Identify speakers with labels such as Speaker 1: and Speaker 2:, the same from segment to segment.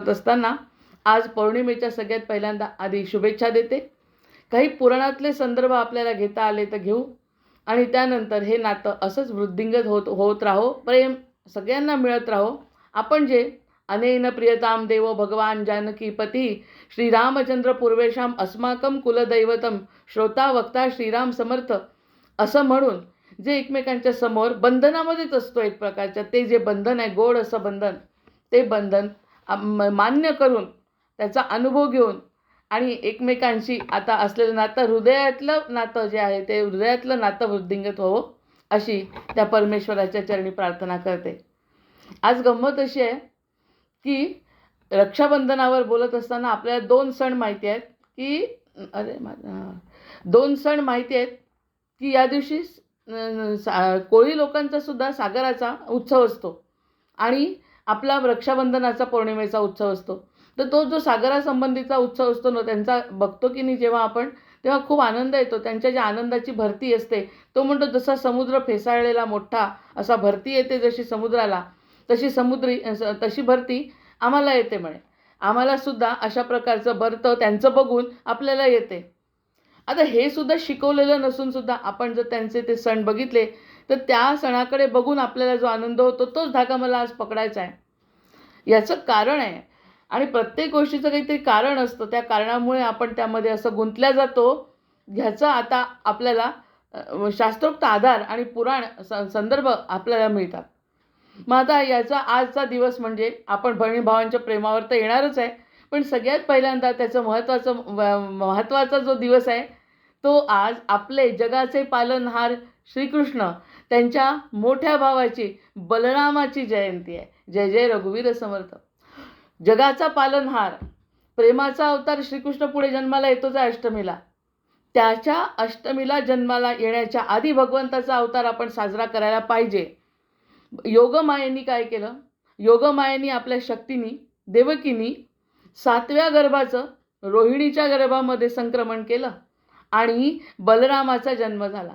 Speaker 1: असताना आज पौर्णिमेच्या सगळ्यात पहिल्यांदा आधी शुभेच्छा देते. काही पुराणातले संदर्भ आपल्याला घेता आले तर घेऊ आणि त्यानंतर हे नातं असंच वृद्धिंगत होत होत राहो, प्रेम सगळ्यांना मिळत राहो. आपण जे अनेन प्रियताम देवो भगवान जानकीपती श्रीरामचंद्र पूर्वेशाम अस्माकं कुलदैवतम श्रोता वक्ता श्रीराम समर्थ असं म्हणून जे एकमेकांच्या समोर बंधनामध्येच असतो एक प्रकारच्या, ते जे बंधन आहे गोड असं बंधन, ते बंधन मान्य करून त्याचा अनुभव घेऊन आणि एकमेकांशी आता असलेलं नातं, हृदयातलं नातं जे आहे ते हृदयातलं नातं वृद्धिंगत व्हावं अशी त्या परमेश्वराच्या चरणी प्रार्थना करते. आज गंमत अशी आहे की रक्षाबंधनावर बोलत असताना आपल्याला 2 सण माहिती आहेत की दोन सण माहिती आहेत की या दिवशी कोळी लोकांचा सुद्धा सागराचा उत्सव असतो आणि आपला रक्षाबंधनाचा पौर्णिमेचा उत्सव असतो. तर तो जो सागरासंबंधीचा उत्सव असतो ना, त्यांचा बघतो की नाही जेव्हा आपण, तेव्हा खूप आनंद येतो. त्यांच्या ज्या आनंदाची भरती असते, तो म्हणतो जसा समुद्र फेसाळलेला मोठा असा भरती येते जशी समुद्राला, तशी भरती आम्हाला येते म्हणे. आम्हाला सुद्धा अशा प्रकारचं भरतं त्यांचं बघून आपल्याला येते. आता हे सुद्धा शिकवलेलं नसून सुद्धा आपण जर त्यांचे ते सण बघितले तर त्या सणाकडे बघून आपल्याला जो आनंद होतो तोच धागा मला आज पकडायचा आहे. याचं कारण आहे आणि प्रत्येक गोष्टीचं काहीतरी कारण असतं. त्या कारणामुळे आपण त्यामध्ये असं गुंतल्या जातो. ह्याचा आता आपल्याला शास्त्रोक्त आधार आणि पुराण संदर्भ आपल्याला मिळतात. मग आता याचा आजचा दिवस म्हणजे आपण बहीण भावांच्या प्रेमावर तर येणारच आहे, पण सगळ्यात पहिल्यांदा त्याचं महत्त्वाचा जो दिवस आहे तो आज आपले जगाचे पालनहार श्रीकृष्ण त्यांच्या मोठ्या भावाची बलरामाची जयंती आहे. जय जय रघुवीर समर्थ. जगाचा पालनहार प्रेमाचा अवतार श्रीकृष्ण पुढे जन्माला येतोच आहे अष्टमीला. त्याच्या अष्टमीला जन्माला येण्याच्या आधी भगवंताचा अवतार आपण साजरा करायला पाहिजे. योगमायेनी काय केलं? योगमायेनी आपल्या शक्तीनी देवकीनी 7व्या गर्भाचं रोहिणीच्या गर्भामध्ये संक्रमण केलं आणि बलरामाचा जन्म झाला.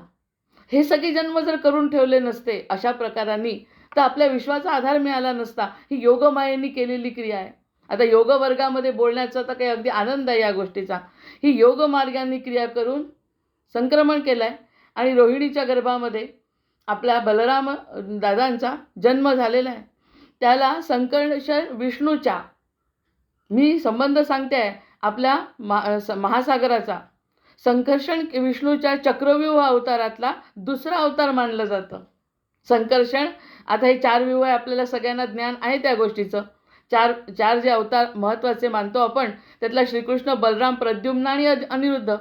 Speaker 1: हे सगळे जन्म जर करून ठेवले नसते अशा प्रकारांनी तर आपल्या विश्वाचा आधार मिळाला नसता. ही योगमायेनी केलेली क्रिया आहे. आता योग वर्गामध्ये बोलण्याचा तर काही अगदी आनंद आहे या गोष्टीचा. ही योग मार्गाने क्रिया करून संक्रमण केलं आहे आणि रोहिणीच्या गर्भामध्ये आपल्या बलराम दादांचा जन्म झालेला आहे. त्याला संकर्षण विष्णूच्या, मी संबंध सांगते आहे आपल्या महासागराचा, संकर्षण विष्णूच्या चक्रव्यूह अवतारातला दुसरा अवतार मानलं जातं. संकर्षण, आता हे 4 व्यूह आहे, आपल्याला सगळ्यांना ज्ञान आहे त्या गोष्टीचं. चार जे अवतार महत्त्वाचे मानतो आपण, त्यातला श्रीकृष्ण, बलराम, प्रद्युम्न आणि अनिरुद्ध.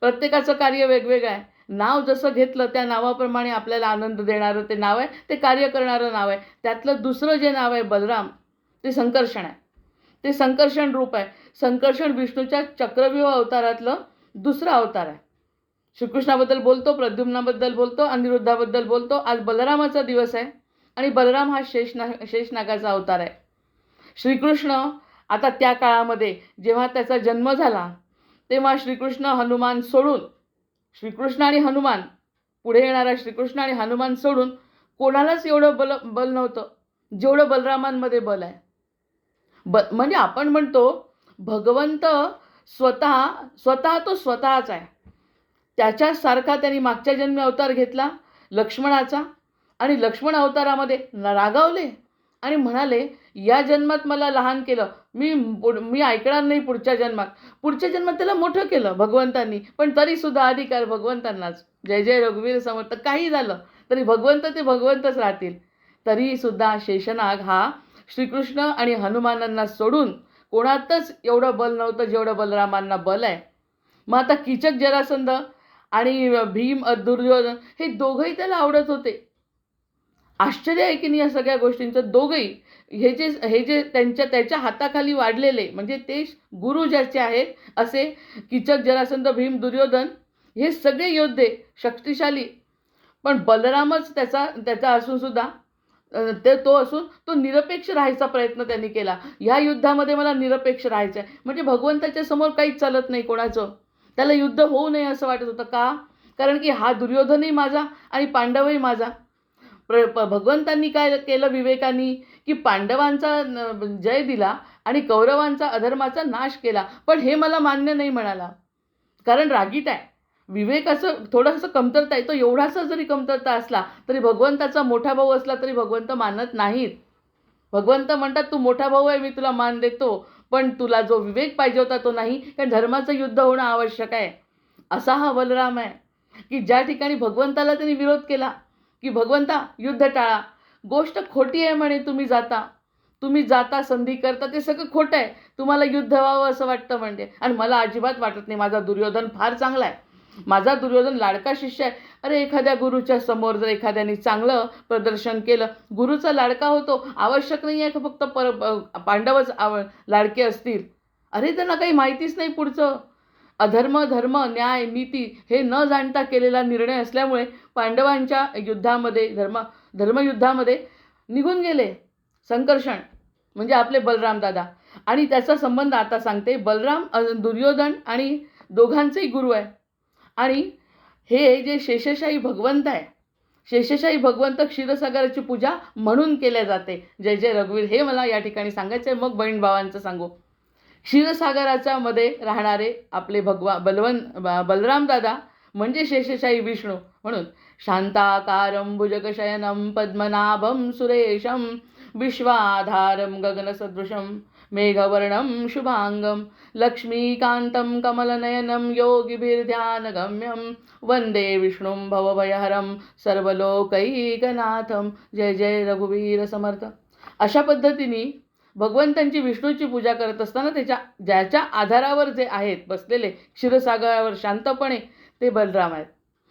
Speaker 1: प्रत्येकाचं कार्य वेगवेगळं आहे. नाव जसं घेतलं त्या नावाप्रमाणे आपल्याला आनंद देणारं ते नाव आहे, ते कार्य करणारं नाव आहे. त्यातलं दुसरं जे नाव आहे बलराम, ते संकर्षण आहे. ते संकर्षण रूप आहे. संकर्षण विष्णूच्या चक्रव्यूह अवतारातलं दुसरा अवतार आहे. श्रीकृष्णाबद्दल बोलतो, प्रद्युम्नाबद्दल बोलतो, अनिरुद्धाबद्दल बोलतो. आज बलरामाचा दिवस आहे आणि बलराम हा शेषनागाचा अवतार आहे. श्रीकृष्ण आता त्या काळामध्ये जेव्हा त्याचा जन्म झाला तेव्हा श्रीकृष्ण आणि हनुमान, पुढे येणारा श्रीकृष्ण आणि हनुमान सोडून कोणालाच एवढं बल नव्हतं जेवढं बलरामांमध्ये बल आहे. म्हणजे आपण म्हणतो भगवंत स्वतः तो स्वतःच आहे. त्याच्यासारखा त्यांनी मागच्या जन्मी अवतार घेतला लक्ष्मणाचा आणि लक्ष्मण अवतारामध्ये रागावले आणि म्हणाले या जन्मात मला लहान केलं, मी ऐकणार नाही पुढच्या जन्मात त्याला मोठं केलं भगवंतांनी, पण तरीसुद्धा अधिकार भगवंतांनाच. जय जय रघुवीर समर्थ. काही झालं तरी भगवंत ते भगवंतच राहतील. तरीसुद्धा शेषनाग हा श्रीकृष्ण आणि हनुमानांना सोडून कोणातच एवढं बल नव्हतं जेवढं बलरामांना बल आहे. मग आता कीचक, जरासंध आणि भीम, दुर्योधन हे दोघंही त्याला आवडत होते. आश्चर्य आहे की नाही या सगळ्या गोष्टींचं. दोघंही हे जे त्याच्या हाताखाली वाढलेले, म्हणजे ते गुरु ज्याचे आहेत असे कीचक, जरासंध, भीम, दुर्योधन हे सगळे योद्धे शक्तिशाली. पण बलरामच त्याचा असून सुद्धा तो निरपेक्ष राहायचा प्रयत्न त्यांनी केला. ह्या युद्धामध्ये मला निरपेक्ष राहायचं आहे, म्हणजे भगवंताच्या समोर काहीच चालत नाही कोणाचं. त्याला युद्ध होऊ नये असं वाटत होतं. का? कारण की हा दुर्योधनही माझा आणि पांडवही माझा. भगवंतांनी काय केलं विवेकानी की पांडवांचा जय दिला आणि कौरवांचा अधर्माचा नाश केला. पण हे मला मान्य नाही म्हणाला, कारण रागीट आहे. विवेकाचं थोडंसं कमतरता आहे. तो एवढासा जरी कमतरता असला तरी भगवंताचा मोठा भाऊ असला तरी भगवंत मानत नाहीत. भगवंत म्हणतात तू मोठा भाऊ आहे, मी तुला मान देतो, पण तुला जो विवेक पाहिजे होता तो नाही, कारण धर्माचं युद्ध होणं आवश्यक आहे. असा हा बलराम आहे की ज्या ठिकाणी भगवंताला त्यांनी विरोध केला की भगवंता युद्ध टाळा, गोष्ट खोटी आहे म्हणे, तुम्ही जाता संधी करता ते सगळं खोटं आहे, तुम्हाला युद्ध व्हावं असं वाटतं म्हणजे. आणि मला अजिबात वाटत नाही. माझा दुर्योधन फार चांगला आहे, माझा दुर्योधन लाडका शिष्य आहे. अरे एखाद्या गुरुच्या समोर जर एखाद्याने चांगलं प्रदर्शन केलं, गुरुचा लाडका होतो. आवश्यक नाही आहे का फक्त पांडवच लाडके असतील. अरे त्यांना काही माहितीच नाही पुढचं. अधर्म धर्म न्याय नीती हे न जाणता केलेला निर्णय असल्यामुळे पांडवांच्या युद्धामध्ये धर्मयुद्धामध्ये निघून गेले संकर्षण, म्हणजे आपले बलराम दादा. आणि त्याचा संबंध आता सांगते. बलराम दुर्योधन आणि दोघांचेही गुरु आहे. आणि हे जे शेषशाही भगवंत आहे, शेषशाही भगवंत क्षीरसागराची पूजा म्हणून केल्या जाते. जय जय रघुवीर हे मला या ठिकाणी सांगायचं आहे. मग बहीण भावांचं सांगू. क्षीरसागराच्या मध्ये राहणारे आपले बलराम दादा म्हणजे शेषशाही विष्णू. म्हणून शांताकारं भुजगशयनं पद्मनाभं सुरेशं विश्वाधारं गगनसदृशं मेघवर्णं शुभांगं लक्ष्मीकान्तं कमलनयनं योगिभिर्ध्यानगम्यं वंदे विष्णुं भवभयहरं सर्वलोकैकनाथं. जय जय रघुवीर समर्थ. अशा पद्धतीने भगवंतांची विष्णूची पूजा करत असताना ज्याच्या आधारावर जे आहेत बसलेले क्षीरसागरावर शांतपणे, ते बलराम आहेत.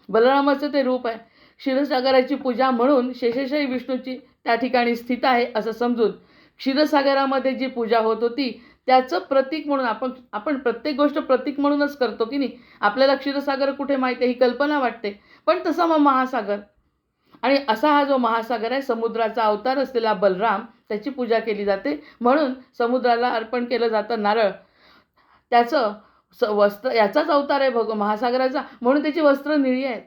Speaker 1: बलरामाचं ते रूप आहे. क्षीरसागराची पूजा म्हणून शेषशाही विष्णूची त्या ठिकाणी स्थित आहे असं समजून क्षीरसागरामध्ये जी पूजा होत होती त्याचं प्रतीक म्हणून आपण प्रत्येक गोष्ट प्रतीक म्हणूनच करतो की नाही. आपल्याला क्षीरसागर कुठे माहिती आहे ही कल्पना वाटते, पण तसा मग महासागर. आणि असा हा जो महासागर आहे, समुद्राचा अवतार असलेला बलराम, त्याची पूजा केली जाते. म्हणून समुद्राला अर्पण केलं जातं नारळ. त्याचं वस्त्र याचाच अवतार आहे महासागराचा, म्हणून त्याची वस्त्र निळी आहेत.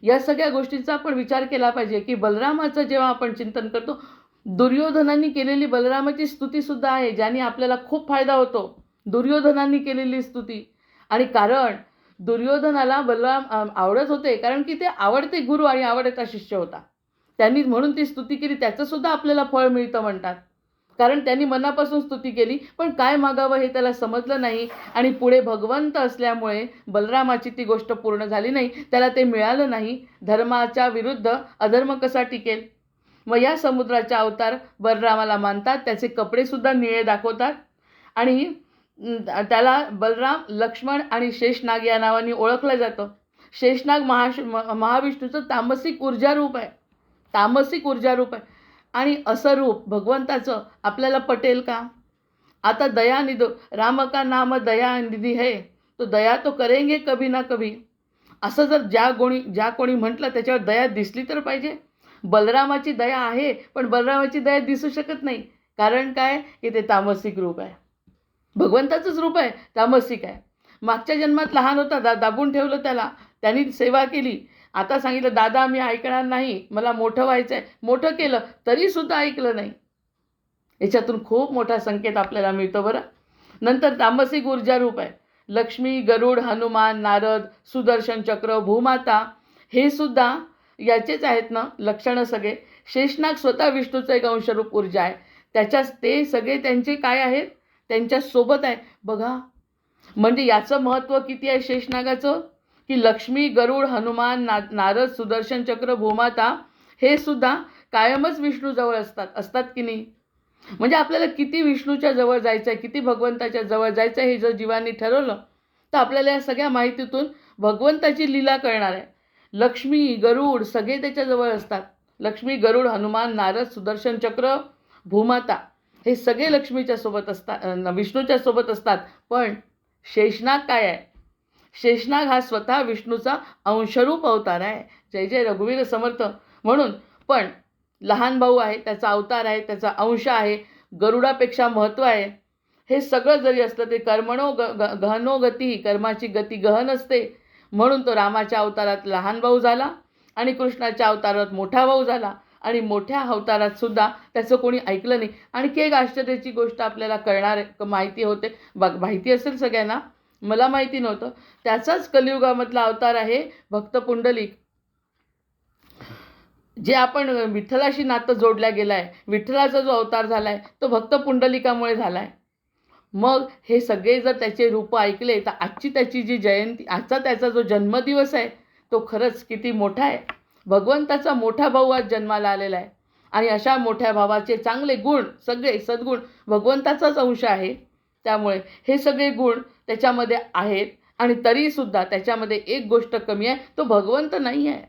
Speaker 1: या सगळ्या गोष्टींचा आपण विचार केला पाहिजे की बलरामाचं जेव्हा आपण चिंतन करतो, दुर्योधनांनी केलेली बलरामाची स्तुतीसुद्धा आहे, ज्याने आपल्याला खूप फायदा होतो. दुर्योधनांनी केलेली स्तुती. आणि कारण दुर्योधनाला बलराम आवडत होते, कारण की ते आवडते गुरु आणि आवडता शिष्य होता. त्यांनी म्हणून ती स्तुती केली. त्याचंसुद्धा आपल्याला फळ मिळतं म्हणतात, कारण त्यांनी मनापासून स्तुती केली. पण काय मागावं हे त्याला समजलं नाही आणि पुढे भगवंत असल्यामुळे बलरामाची ती गोष्ट पूर्ण झाली नाही, त्याला ते मिळालं नाही. धर्माच्या विरुद्ध अधर्म कसा टिकेल. मग या समुद्राचा अवतार बलरामाला मानतात. त्याचे कपडेसुद्धा निळे दाखवतात. आणि त्याला बलराम, लक्ष्मण आणि शेषनाग या नावाने ओळखलं जातं. शेषनाग महाविष्णूचं तामसिक ऊर्जा रूप आहे, तामसिक ऊर्जा रूप आहे. आणि असं रूप भगवंताचं आपल्याला पटेल का. आता दयानिधी, राम का नाम दयानिधी है, तो दया तो करेंगे कभी ना कभी. असं जर ज्या कोणी म्हटलं त्याच्यावर दया दिसली तर पाहिजे. बलरामाची दया आहे, पण बलरामाची दया दिसू शकत नाही. कारण काय की ते तामसिक रूप आहे. भगवंताचंच रूप आहे, तामसिक आहे. मागच्या जन्मात लहान होता, दाबून ठेवलं त्याला, त्यांनी सेवा केली. आता सांगितलं दादा मी ऐकणार नाही, मला मोठं व्हायचं आहे. मोठं केलं तरीसुद्धा ऐकलं नाही. याच्यातून खूप मोठा संकेत आपल्याला मिळतो बरं. नंतर तामसिक ऊर्जा रूप आहे. लक्ष्मी, गरुड, हनुमान, नारद, सुदर्शन चक्र, भूमाता हे सुद्धा याचेच आहेत ना लक्षणं सगळे. शेषनाग स्वतः विष्णूचं एक अंशरूप ऊर्जा आहे. ते सगळे त्यांचे काय आहेत, त्यांच्या सोबत आहे बघा. म्हणजे याचं महत्त्व किती आहे शेषनागाचं, की लक्ष्मी, गरुड, हनुमान, नारद, सुदर्शन चक्र, भूमाता हे सुद्धा कायमच विष्णूजवळ असतात की नाही. म्हणजे आपल्याला किती विष्णूच्या जवळ जायचं आहे, किती भगवंताच्या जवळ जायचं आहे हे जर जीवांनी ठरवलं तर आपल्याला या सगळ्या माहितीतून भगवंताची लीला कळणार आहे. लक्ष्मी, गरुड सगळे त्याच्याजवळ असतात. लक्ष्मी, गरुड, हनुमान, नारद, सुदर्शन चक्र, भूमाता हे सगळे लक्ष्मीच्या सोबत असतात, विष्णूच्या सोबत असतात. पण शेषनाग काय आहे, शेषनाग हा स्वतः विष्णूचा अंशरूप अवतार आहे. जय जय रघुवीर समर्थ. म्हणून पण लहान भाऊ आहे, त्याचा अवतार आहे, त्याचा अंश आहे, गरुडापेक्षा महत्त्व आहे. हे सगळं जरी असलं ते कर्मणो गहनो गती, कर्माची गती गहन असते. म्हणून तो रामाच्या अवतारात लहान भाऊ झाला आणि कृष्णाच्या अवतारात मोठा भाऊ झाला. आणि मोठ्या अवतारात सुद्धा त्याचं कोणी ऐकलं नाही. आणखी एक आश्चर्याची गोष्ट आपल्याला माहिती होते, माहिती असेल सगळ्यांना, मला माहिती नव्हतं. त्याचाच कलियुगामधला अवतार आहे भक्त पुंडलिक. जे आपण विठ्ठलाशी नातं जोडल्या गेलं आहे, विठ्ठलाचा जो अवतार झाला आहे तो भक्त पुंडलिकामुळे झाला आहे. मग हे सगळे जर त्याचे रूप ऐकले तर आजची त्याची जी जयंती, आजचा त्याचा जो जन्मदिवस आहे तो खरंच किती मोठा आहे. भगवंताचा मोठा भाऊ आज जन्माला आलेला आहे आणि अशा मोठ्या भावाचे चांगले गुण, सगळे सद्गुण भगवंताचाच अंश आहे. त्यामुळे हे सगळे गुण त्याच्यामध्ये आहेत आणि तरीसुद्धा त्याच्यामध्ये एक गोष्ट कमी आहे, तो भगवंत नाही आहे.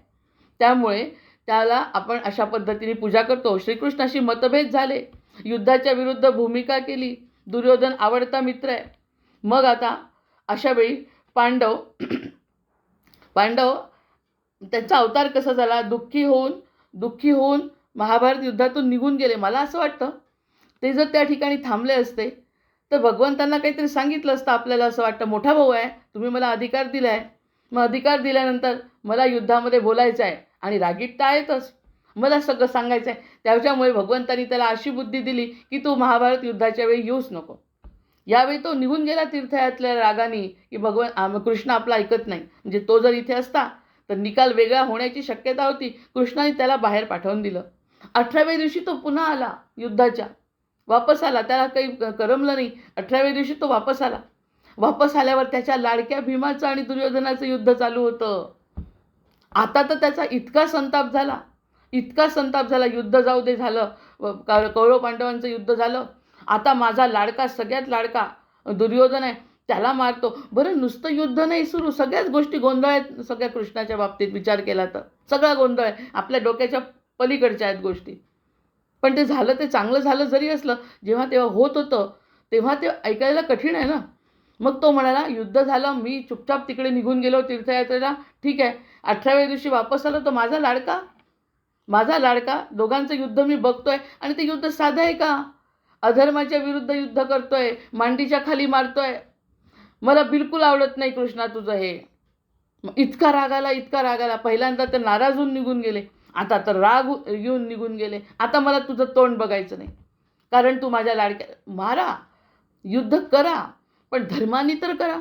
Speaker 1: त्यामुळे त्याला आपण अशा पद्धतीने पूजा करतो. श्रीकृष्णाशी मतभेद झाले, युद्धाच्या विरुद्ध भूमिका केली, दुर्योधन आवडता मित्र आहे. मग आता अशा वेळी पांडव त्यांचा अवतार कसा झाला, दुःखी होऊन महाभारत युद्धातून निघून गेले. मला असं वाटतं ते जर त्या ठिकाणी थांबले असते तर भगवंतांना काहीतरी सांगितलं असतं. आपल्याला असं वाटतं मोठा भाऊ आहे, तुम्ही मला अधिकार दिला आहे, मग अधिकार दिल्यानंतर मला युद्धामध्ये बोलायचं आहे आणि रागीट तर आहेतच, मला सगळं सांगायचं आहे. त्याच्यामुळे भगवंतांनी त्याला अशी बुद्धी दिली की तू महाभारत युद्धाच्या वेळी येऊच नको. यावेळी तो निघून गेला तीर्थयातल्या रागाने की कृष्ण आपला ऐकत नाही. म्हणजे तो जर इथे असता तर निकाल वेगळा होण्याची शक्यता होती. कृष्णाने त्याला बाहेर पाठवून दिलं. 18व्या दिवशी तो पुन्हा आला युद्धाच्या, वापस आला. त्याला काही करमलं नाही. 18व्या दिवशी तो वापस आला. वापस आल्यावर त्याच्या लाडक्या भीमाचं आणि दुर्योधनाचं युद्ध चालू होतं. आता तर त्याचा इतका संताप झाला, युद्ध जाऊ दे झालं, कौरव पांडवांचं युद्ध झालं. आता माझा लाडका, सगळ्यात लाडका दुर्योधन आहे, त्याला मारतो. बरं, नुसतं युद्ध नाही सुरू, सगळ्याच गोष्टी गोंधळ आहेत. सगळ्या कृष्णाच्या बाबतीत विचार केला तर सगळा गोंधळ आहे, आपल्या डोक्याच्या पलीकडच्या आहेत गोष्टी. पण ते झालं, ते चांगलं झालं जरी असलं, तेव्हा होत होतं तेव्हा ते ऐकायला कठीण आहे ना. मग तो म्हणाला, युद्ध झालं, मी चुपचाप तिकडे निघून गेलो तीर्थयात्रेला, ठीक आहे. 18व्या दिवशी वापस आलो तर माझा लाडका दोघांचं युद्ध मी बघतोय आणि ते युद्ध साधं आहे का? अधर्माच्या विरुद्ध युद्ध करतोय, मांडीच्या खाली मारतोय. मला बिलकुल आवडत नाही कृष्णा तुझं हे. इतका राग आला. पहिल्यांदा तर नाराज होऊन निघून गेले, आता तर राग येऊन निघून गेले. आता मला तुझं तोंड बघायचं नाही, कारण तू माझ्या लाडक्या, मारा, युद्ध करा, पण धर्माने तर करा.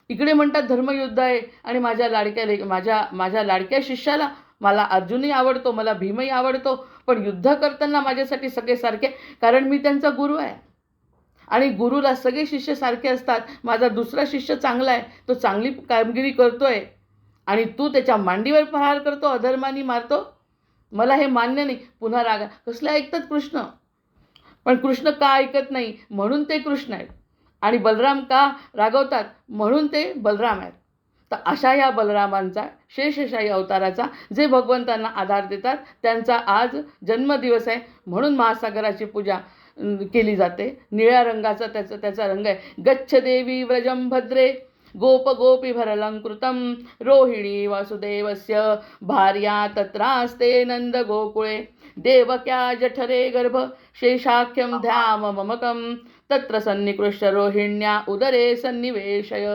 Speaker 1: इकडे म्हणतात धर्मयुद्ध आहे आणि माझ्या लाडक्या शिष्याला, मला अर्जुनही आवडतो, मला भीमही आवडतो, पण युद्ध करताना माझ्यासाठी सगळे सारखे, कारण मी त्यांचा गुरु आहे आणि गुरुला सगळे शिष्य सारखे असतात. माझा दुसरा शिष्य चांगला आहे, तो चांगली कामगिरी करतोय आणि तू त्याच्या मांडीवर प्रहार करतो, अधर्माने मारतो. मला हे मान्य नाही. पुन्हा रागा. कसले ऐकतात कृष्ण, पण कृष्ण का ऐकत नाही म्हणून ते कृष्ण आहेत आणि बलराम का रागवतात म्हणून ते बलराम आहेत. तर अशा या बलरामांचा, शेषशाही अवताराचा, जे भगवंतांना आधार देतात, त्यांचा आज जन्मदिवस आहे. म्हणून महासागराची पूजा केली जाते. निळ्या रंगाचा त्याचा रंग आहे. गच्छ देवी व्रजं भद्रे गोप गोपीभरलंकृतं रोहिणी वासुदेवस्य भार्या तत्रास्ते नंद गोकुळे देवक्या जठरे गर्भ शेषाख्यं ध्याम ममकं तत्र सन्निकृष्य रोहिण्या उदरे सन्निवेशय.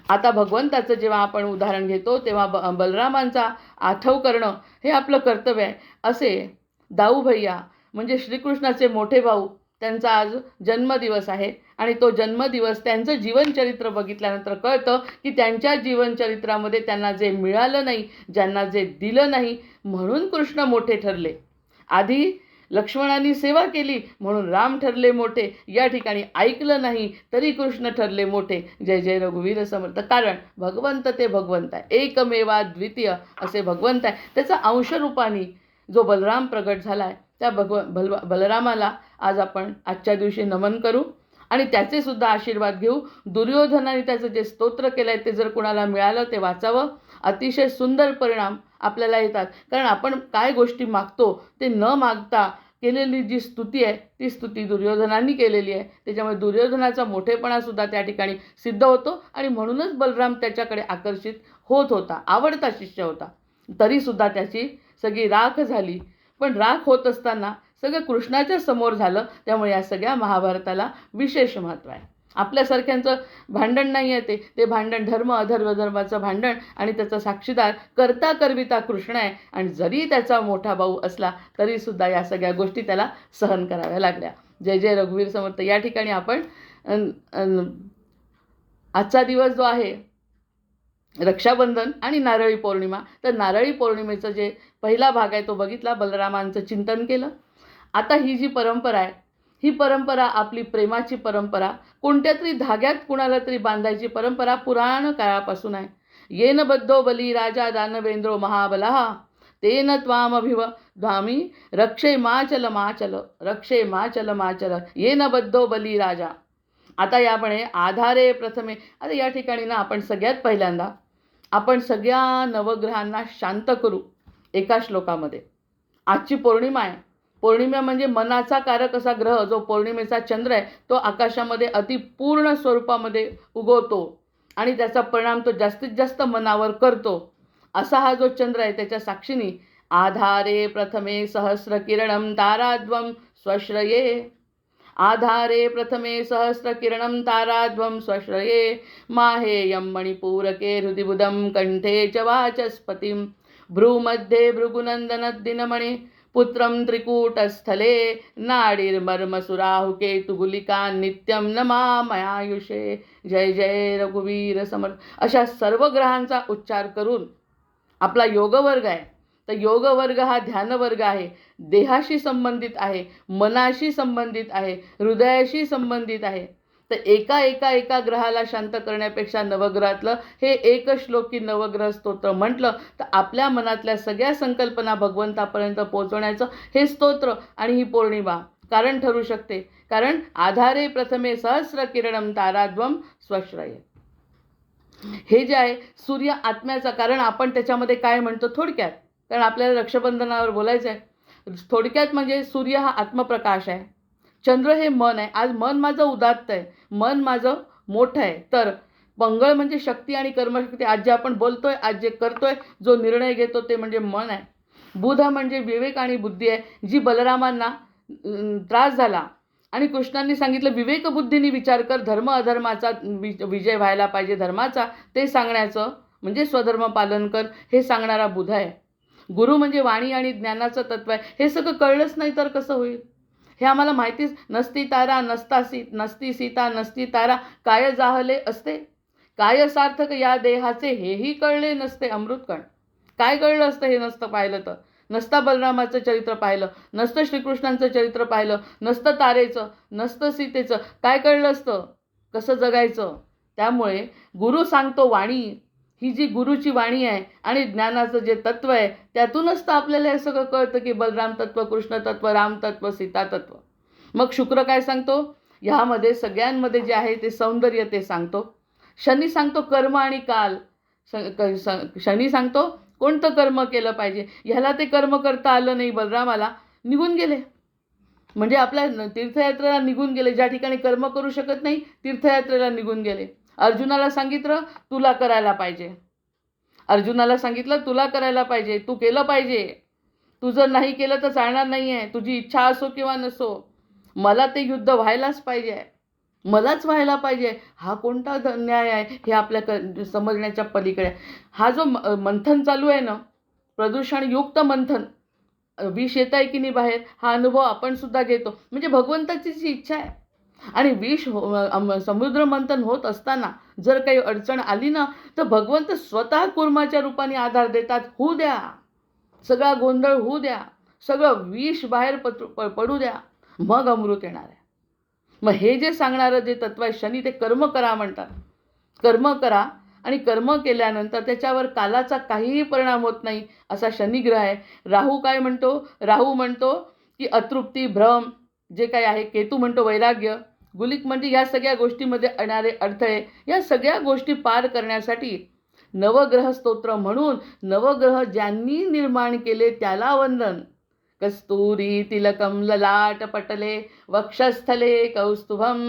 Speaker 1: आता भगवंताचं जेव्हा आपण उदाहरण घेतो तेव्हा बलरामांचा आठव करणं हे आपलं कर्तव्य आहे. असे दाऊ भैया म्हणजे श्रीकृष्णाचे मोठे भाऊ, त्यांचा आज जन्मदिवस आहे आणि तो जन्मदिवस, त्यांचं जीवनचरित्र बघितल्यानंतर कळतं की त्यांच्या जीवनचरित्रामध्ये त्यांना जे मिळालं नाही, ज्यांना जे दिलं नाही, म्हणून कृष्ण मोठे ठरले. आधी लक्ष्मणांनी सेवा केली म्हणून राम ठरले मोठे. या ठिकाणी ऐकलं नाही तरी कृष्ण ठरले मोठे. जय जय रघुवीर समर्थ. कारण भगवंत ते भगवंत आहे, एकमेवा द्वितीय असे भगवंत आहे. त्याचा अंशरूपाने जो बलराम प्रगट झाला आहे, त्या बलरामाला आज आपण आजच्या दिवशी नमन करू आणि त्याचे सुद्धा आशीर्वाद घेऊ. दुर्योधनाने त्याचं जे स्तोत्र केलं आहे ते जर कुणाला मिळालं ते वाचावं. अतिशय सुंदर परिणाम आपल्याला येतात. कारण आपण काय गोष्टी मागतो ते न मागता केलेली जी स्तुती आहे ती स्तुती दुर्योधनांनी केलेली आहे. त्याच्यामुळे दुर्योधनाचा मोठेपणासुद्धा त्या ठिकाणी सिद्ध होतो आणि म्हणूनच बलराम त्याच्याकडे आकर्षित होत होता, आवडता शिष्य होता. तरीसुद्धा त्याची सगळी राख झाली. पण राख होत असताना सगळं कृष्णाच्या समोर झालं. त्यामुळे या सगळ्या महाभारताला विशेष महत्त्व आहे. आपल्यासारख्यांचं भांडण नाही आहे ते भांडण धर्म अधर्म धर्माचं भांडण, आणि त्याचा साक्षीदार करता करविता कृष्ण आहे. आणि जरी त्याचा मोठा भाऊ असला तरीसुद्धा या सगळ्या गोष्टी त्याला सहन कराव्या लागल्या. जय जय रघुवीर समर्थ. या ठिकाणी आपण आजचा दिवस जो आहे रक्षाबंधन आणि नारळी पौर्णिमा, तर नारळी पौर्णिमेचं जे पहिला भाग आहे तो बघितला, बलरामांचं चिंतन केलं. आता ही जी परंपरा आहे, ही परंपरा आपली प्रेमाची परंपरा, कोणत्या तरी धाग्यात कुणाला तरी बांधायची परंपरा पुराण काळापासून आहे. येन बद्धो बली राजा दानवेंद्रो महाबला तेन त्वामभिव धामी रक्षे माचल माचल रक्षे माचल माचल येन बद्धो बली राजा. आता यापणे आधारे प्रथमे. आता या ठिकाणी ना आपण सगळ्यात पहिल्यांदा आपण सगळ्या नवग्रहांना शांत करू एका श्लोकामध्ये. आजची पौर्णिमा आहे. पौर्णिमा म्हणजे मनाचा कारक असा ग्रह, जो पौर्णिमेचा चंद्र आहे, तो आकाशामध्ये अतिपूर्ण स्वरूपामध्ये उगवतो आणि त्याचा परिणाम तो जास्तीत जास्त मनावर करतो. असा हा जो चंद्र आहे त्याच्या साक्षीने आधारे प्रथमे सहस्र किरणम ताराद्वम स्वश्रये. आधारे प्रथमे सहस्र किरणम ताराद्वम स्वश्रये माहेयं मणिपूरके हृदिबुधं कंठे च वाचस्पतिं भ्रूमध्ये भृगुनंदनद्दिनमणे पुत्रं त्रिकूटस्थले नाडीर्मर्मसुराहुके तुगुलिका नित्यं नमामयायुषे. जय जय रघुवीर समर्थ. अशा सर्व ग्रहांचा उच्चार करून आपला योगवर्ग आहे, तर योगवर्ग हा ध्यानवर्ग आहे, देहाशी संबंधित आहे, मनाशी संबंधित आहे, हृदयाशी संबंधित आहे. तर एका ग्रहाला शांत करण्यापेक्षा नवग्रहातलं हे एक श्लोकी नवग्रह स्तोत्र म्हटलं तर आपल्या मनातल्या सगळ्या संकल्पना भगवंतापर्यंत पोहोचवण्याचं हे स्तोत्र आणि ही पौर्णिमा कारण ठरू शकते. कारण आधारे प्रथमे सहस्र किरणम ताराद्वम स्वश्रये. हे जे आहे सूर्य आत्म्याचा, कारण आपण त्याच्यामध्ये काय म्हणतो थोडक्यात, कारण आपल्याला रक्षाबंधनावर बोलायचं आहे. थोडक्यात म्हणजे सूर्य हा आत्मप्रकाश आहे, चंद्र हे मन आहे. आज मन माझं उदात्त आहे, मन माझं मोठं आहे. तर मंगळ म्हणजे शक्ती आणि कर्मशक्ती. आज जे आपण बोलतोय, आज जे करतोय, जो निर्णय घेतो ते म्हणजे मन आहे. बुध म्हणजे विवेक आणि बुद्धी आहे. जी बलरामांना त्रास झाला आणि कृष्णांनी सांगितलं विवेकबुद्धीने विचार कर, धर्म अधर्माचा विजय व्हायला पाहिजे धर्माचा, ते सांगण्याचं म्हणजे स्वधर्म पालन कर, हे सांगणारा बुध आहे. गुरु म्हणजे वाणी आणि ज्ञानाचं तत्व आहे. हे सगळं कळलंच नाही तर कसं होईल? हे आम्हाला माहितीच. नसती तारा नसती सीता नसती तारा काय जाहले असते, काय सार्थक या देहाचे हेही कळले नसते अमृतकण. काय कळलं असतं हे नसतं पाहिलं तर? नसता बलरामाचं चरित्र पाहिलं, नसतं श्रीकृष्णांचं चरित्र पाहिलं, नसतं तारेचं, नसतं सीतेचं, काय कळलं असतं कसं जगायचं? त्यामुळे गुरु सांगतो वाणी, ही जी गुरुची वाणी आहे आणि ज्ञानाचं जे तत्व आहे त्यातूनच तर आपल्याला हे सगळं कळतं की बलराम तत्व, कृष्ण तत्व, राम तत्व, सीता तत्व. मग शुक्र काय सांगतो? ह्यामध्ये सगळ्यांमध्ये जे आहे ते सौंदर्य ते सांगतो. शनी सांगतो कर्म आणि काल. शनी सांगतो कोणतं कर्म केलं पाहिजे. ह्याला ते कर्म करता आलं नाही बलरामाला, निघून गेले. म्हणजे आपल्या तीर्थयात्रेला निघून गेले. ज्या ठिकाणी कर्म करू शकत नाही तीर्थयात्रेला निघून गेले. अर्जुनाला सांगितलं तुला करायला पाहिजे, अर्जुनाला सांगितलं तुला करायला पाहिजे, तू केलं पाहिजे, तू जर नाही केलं तर चालणार नाही आहे, तुझी इच्छा असो किंवा नसो, मला ते युद्ध व्हायलाच पाहिजे, मलाच व्हायला पाहिजे. हा कोणता न्याय आहे? हे आपल्या समजण्याच्या पलीकडे. हा जो मंथन चालू आहे ना, प्रदूषणयुक्त मंथन, विष येत आहे की नाही बाहेर, हा अनुभव आपण सुद्धा घेतो. म्हणजे भगवंताची जी इच्छा आहे. आणि विष समुद्र मंथन होत असताना जर काही अडचण आली ना तर भगवंत स्वतः कुर्माच्या रूपाने आधार देतात. होऊ द्या, सगळा गोंधळ होऊ द्या, सगळं विष बाहेर पडू द्या, मग अमृत येणार आहे. मग हे जे सांगणारं जे तत्व आहे शनी, ते कर्म करा म्हणतात. कर्म करा आणि कर्म केल्यानंतर त्याच्यावर कालाचा काहीही परिणाम होत नाही असा शनिग्रह आहे. राहू काय म्हणतो? राहू म्हणतो की अतृप्ती, भ्रम जे काही आहे. केतू म्हणतो वैराग्य. गुलिक म्हणजे या सगळ्या गोष्टीमध्ये येणारे अडथळे, या सगळ्या गोष्टी पार करण्यासाठी नवग्रह स्तोत्र म्हणून नवग्रह ज्यांनी निर्माण केले त्याला वंदन. कस्तुरी तिलकम ललाट पटले वक्षस्थले कौस्तुभम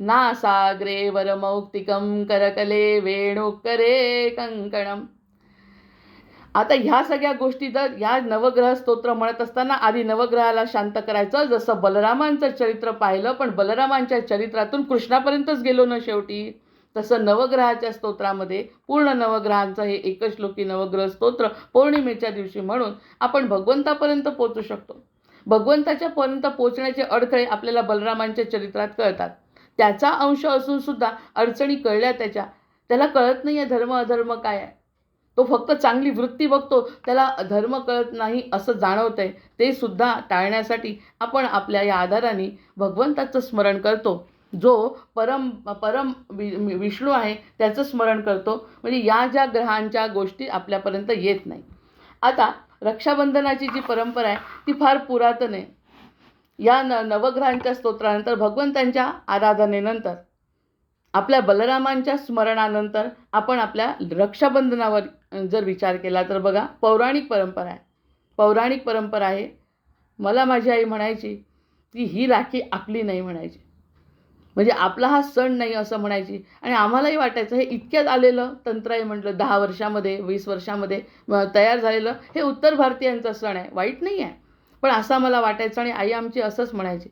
Speaker 1: नासाग्रे वरमौक्तिकम करकले वेणुकरे कंकणम. आता ह्या सगळ्या गोष्टी जर या नवग्रह स्तोत्र म्हणत असताना आधी नवग्रहाला शांत करायचं. जसं बलरामांचं चरित्र पाहिलं, पण बलरामांच्या चरित्रातून कृष्णापर्यंतच गेलो ना शेवटी, तसं नवग्रहाच्या स्तोत्रामध्ये पूर्ण नवग्रहांचं हे एकश्लोकी नवग्रह स्तोत्र पौर्णिमेच्या दिवशी म्हणून आपण भगवंतापर्यंत पोहोचू शकतो. भगवंताच्या पर्यंत पोहोचण्याचे अडथळे आपल्याला बलरामांच्या चरित्रात कळतात. त्याचा अंश असून सुद्धा अडचणी कळल्या त्याला कळत नाही आहे धर्म अधर्म काय आहे. तो फक्त चांगली वृत्ती बघतो, त्याला धर्म कळत नाही असं जाणवतंय. ते सुद्धा टाळण्यासाठी आपण आपल्या या आधाराने भगवंताचं स्मरण करतो. जो परम परम विष्णू आहे त्याचं स्मरण करतो. म्हणजे या ज्या ग्रहांच्या गोष्टी आपल्यापर्यंत येत नाही. आता रक्षाबंधनाची जी परंपरा आहे ती फार पुरातन आहे. या नवग्रहांच्या स्तोत्रानंतर, भगवंतांच्या आराधनेनंतर, आपल्या बलरामांच्या स्मरणानंतर आपण आपल्या रक्षाबंधनावर जर विचार केला तर बघा, पौराणिक परंपरा आहे. मला माझी आई म्हणायची की ही राखी आपली नाही म्हणायची, म्हणजे आपला हा सण नाही असं म्हणायची. आणि आम्हालाही वाटायचं हे इतक्यात आलेलं तंत्र आहे, म्हटलं 10 वर्षामध्ये 20 वर्षामध्ये तयार झालेलं हे उत्तर भारतीयांचा सण आहे, वाईट नाही आहे. पण असं मला वाटायचं आणि आई आमची असंच म्हणायची.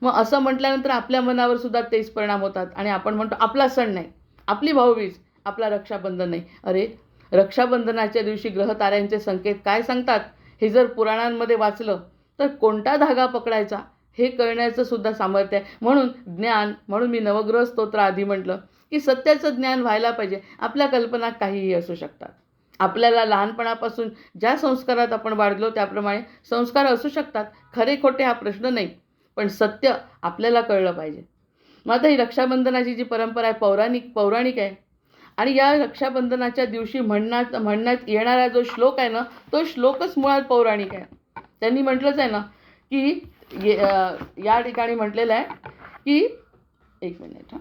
Speaker 1: मग असं म्हटल्यानंतर आपल्या मनावर सुद्धा तेच परिणाम होतात आणि आपण म्हणतो आपला सण नाही, आपली भाऊबीज, आपला रक्षाबंधन नाही. अरे, रक्षाबंधनाच्या दिवशी ग्रहताऱ्यांचे संकेत काय सांगतात हे जर पुराणांमध्ये वाचलं तर कोणता धागा पकडायचा हे कळण्याचं सुद्धा सामर्थ्य आहे. म्हणून मी नवग्रह स्तोत्र आधी म्हटलं की सत्याचं ज्ञान व्हायला पाहिजे. आपल्या कल्पना काहीही असू शकतात. आपल्याला लहानपणापासून ज्या संस्कारात आपण वाढलो त्याप्रमाणे संस्कार असू शकतात. खरे खोटे हा प्रश्न नाही, पण सत्य आपल्याला कळलं पाहिजे. मग आता ही रक्षाबंधनाची जी परंपरा आहे पौराणिक आहे. आणि या रक्षाबंधनाच्या दिवशी म्हणण्यात येणारा जो श्लोक आहे ना, तो श्लोकच मुळात पौराणिक आहे. त्यांनी म्हटलंच आहे ना की या ठिकाणी म्हटलेलं आहे की, एक मिनिट,